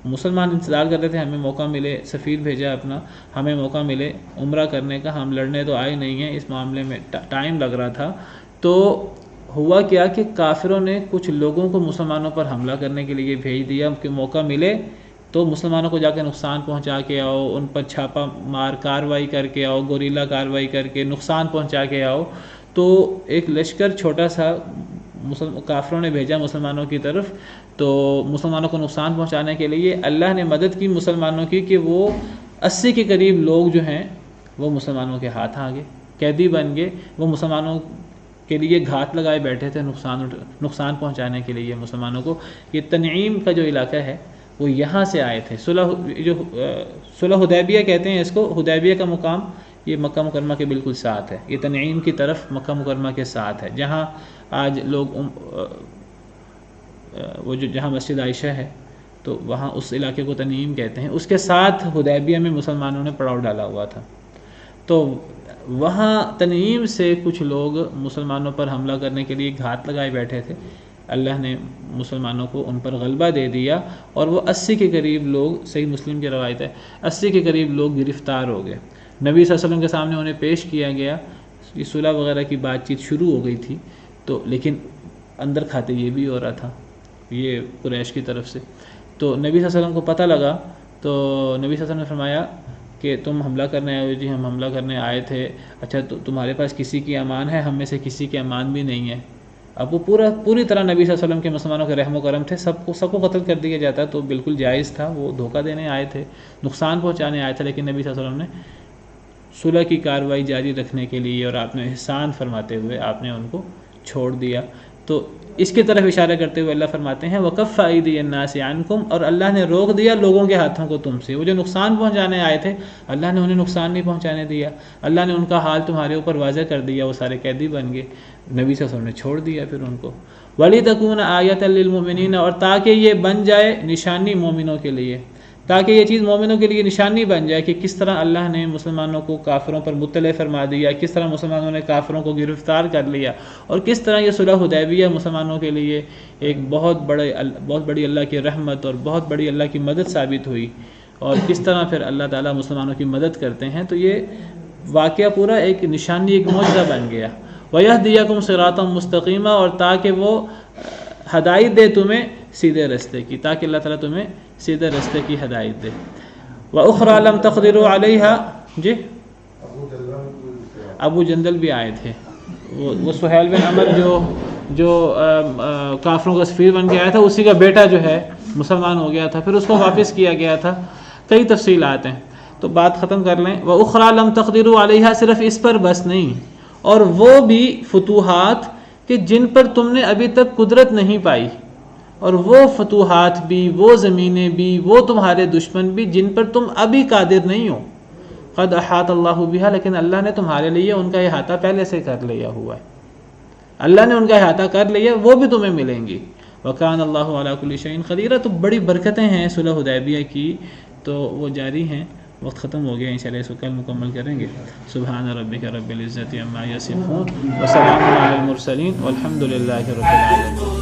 مسلمان انتظار کرتے تھے ہمیں موقع ملے، سفیر بھیجا اپنا، ہمیں موقع ملے عمرہ کرنے کا. ہم لڑنے تو آئے نہیں ہیں، اس معاملے میں ٹائم لگ رہا تھا. تو ہوا کیا کہ کافروں نے کچھ لوگوں کو مسلمانوں پر حملہ کرنے کے لیے بھیج دیا کہ موقع ملے تو مسلمانوں کو جا کے نقصان پہنچا کے آؤ، ان پر چھاپا مار کاروائی کر کے آؤ، گوریلا کاروائی کر کے نقصان پہنچا کے آؤ. تو ایک لشکر چھوٹا سا کافروں نے بھیجا مسلمانوں کی طرف، تو مسلمانوں کو نقصان پہنچانے کے لیے اللہ نے مدد کی مسلمانوں کی کہ وہ 80 کے قریب لوگ جو ہیں وہ مسلمانوں کے ہاتھ آ گئے، قیدی بن گئے. وہ مسلمانوں کے لیے گھات لگائے بیٹھے تھے نقصان پہنچانے کے لیے مسلمانوں کو. یہ تنعیم کا جو علاقہ ہے وہ یہاں سے آئے تھے. صلح حدیبیہ کہتے ہیں اس کو. حدیبیہ کا مقام یہ مکہ مکرمہ کے بالکل ساتھ ہے، یہ تنعیم کی طرف مکہ مکرمہ کے ساتھ ہے، جہاں آج لوگ وہ جہاں مسجد عائشہ ہے تو وہاں اس علاقے کو تنعیم کہتے ہیں. اس کے ساتھ حدیبیہ میں مسلمانوں نے پڑاؤ ڈالا ہوا تھا. تو وہاں تنعیم سے کچھ لوگ مسلمانوں پر حملہ کرنے کے لیے گھات لگائے بیٹھے تھے. اللہ نے مسلمانوں کو ان پر غلبہ دے دیا اور وہ 80 کے قریب لوگ، صحیح مسلم کی روایت ہے، 80 کے قریب لوگ گرفتار ہو گئے. نبی صلی اللہ علیہ وسلم کے سامنے انہیں پیش کیا گیا. یہ صلح وغیرہ کی بات چیت شروع ہو گئی تھی، تو لیکن اندر کھاتے یہ بھی ہو رہا تھا یہ قریش کی طرف سے. تو نبی صلی اللہ علیہ وسلم کو پتہ لگا تو نبی صلی اللہ علیہ وسلم نے فرمایا کہ تم حملہ کرنے آئے ہو. جی ہم حملہ کرنے آئے تھے. اچھا تو تمہارے پاس کسی کی امان ہے؟ ہم میں سے کسی کی امان بھی نہیں ہے. اب وہ پوری طرح نبی صلی اللہ علیہ وسلم کے مسلمانوں کے رحم و کرم تھے، سب کو قتل کر دیا جاتا تو بالکل جائز تھا. وہ دھوکہ دینے آئے تھے، نقصان پہنچانے آئے تھے، لیکن نبی صلی اللہ علیہ وسلم نے صلح کی کارروائی جاری رکھنے کے لیے اور آپ نے احسان فرماتے ہوئے آپ نے ان کو چھوڑ دیا. تو اس کی طرف اشارہ کرتے ہوئے اللہ فرماتے ہیں وَكَفَّ أَيْدِيَ النَّاسِ عَنْكُمْ، اور اللہ نے روک دیا لوگوں کے ہاتھوں کو تم سے. وہ جو نقصان پہنچانے آئے تھے اللہ نے انہیں نقصان نہیں پہنچانے دیا. اللہ نے ان کا حال تمہارے اوپر واضح کر دیا، وہ سارے قیدی بن گئے. نبی صلی اللہ علیہ وسلم نے چھوڑ دیا پھر ان کو. وَلِتَكُونَ آیَةً لِّلْمُؤْمِنِينَ، اور تاکہ یہ بن جائے نشانی مومنوں کے لیے، تاکہ یہ چیز مومنوں کے لیے نشانی بن جائے کہ کس طرح اللہ نے مسلمانوں کو کافروں پر مطلع فرما دیا، کس طرح مسلمانوں نے کافروں کو گرفتار کر لیا، اور کس طرح یہ صلح حدیبیہ مسلمانوں کے لیے ایک بہت بڑی اللہ کی رحمت اور بہت بڑی اللہ کی مدد ثابت ہوئی، اور کس طرح پھر اللہ تعالیٰ مسلمانوں کی مدد کرتے ہیں۔ تو یہ واقعہ پورا ایک نشانی، ایک معجزہ بن گیا۔ وَيَهْدِيَكُمْ صِرَاطًا مُسْتَقِيمًا، اور تاکہ وہ ہدایت دے تمہیں سیدھے رستے کی، تاکہ اللہ تعالیٰ تمہیں سیدھے رستے کی ہدایت دے۔ وَأُخْرَى لَمْ تَقْدِرُوا عَلَيْهَا، جی ابو جندل بھی آئے تھے، وہ سہیل بن عمر جو کافروں کا سفیر بن کے آیا تھا، اسی کا بیٹا جو ہے مسلمان ہو گیا تھا، پھر اس کو واپس کیا گیا تھا۔ کئی تفصیلات ہیں، تو بات ختم کر لیں۔ وَأُخْرَى لَمْ تَقْدِرُوا عَلَيْهَا، صرف اس پر بس نہیں، اور وہ بھی فتوحات کہ جن پر تم نے ابھی تک قدرت نہیں پائی، اور وہ فتوحات بھی، وہ زمینیں بھی، وہ تمہارے دشمن بھی جن پر تم ابھی قادر نہیں ہو۔ قد احاط اللہ بہا، لیکن اللہ نے تمہارے لیے ان کا احاطہ پہلے سے کر لیا ہوا ہے، اللہ نے ان کا احاطہ کر لیا، وہ بھی تمہیں ملیں گی۔ وکان اللہ علی کل شیء قدیر، تو بڑی برکتیں ہیں صلح حدیبیہ کی، تو وہ جاری ہیں۔ وقت ختم ہو گیا، انشاءاللہ اس کو کل مکمل کریں گے۔ سبحان ربک رب العزۃ عما یصفون وسلام علی المرسلین والحمد للہ رب العالمین۔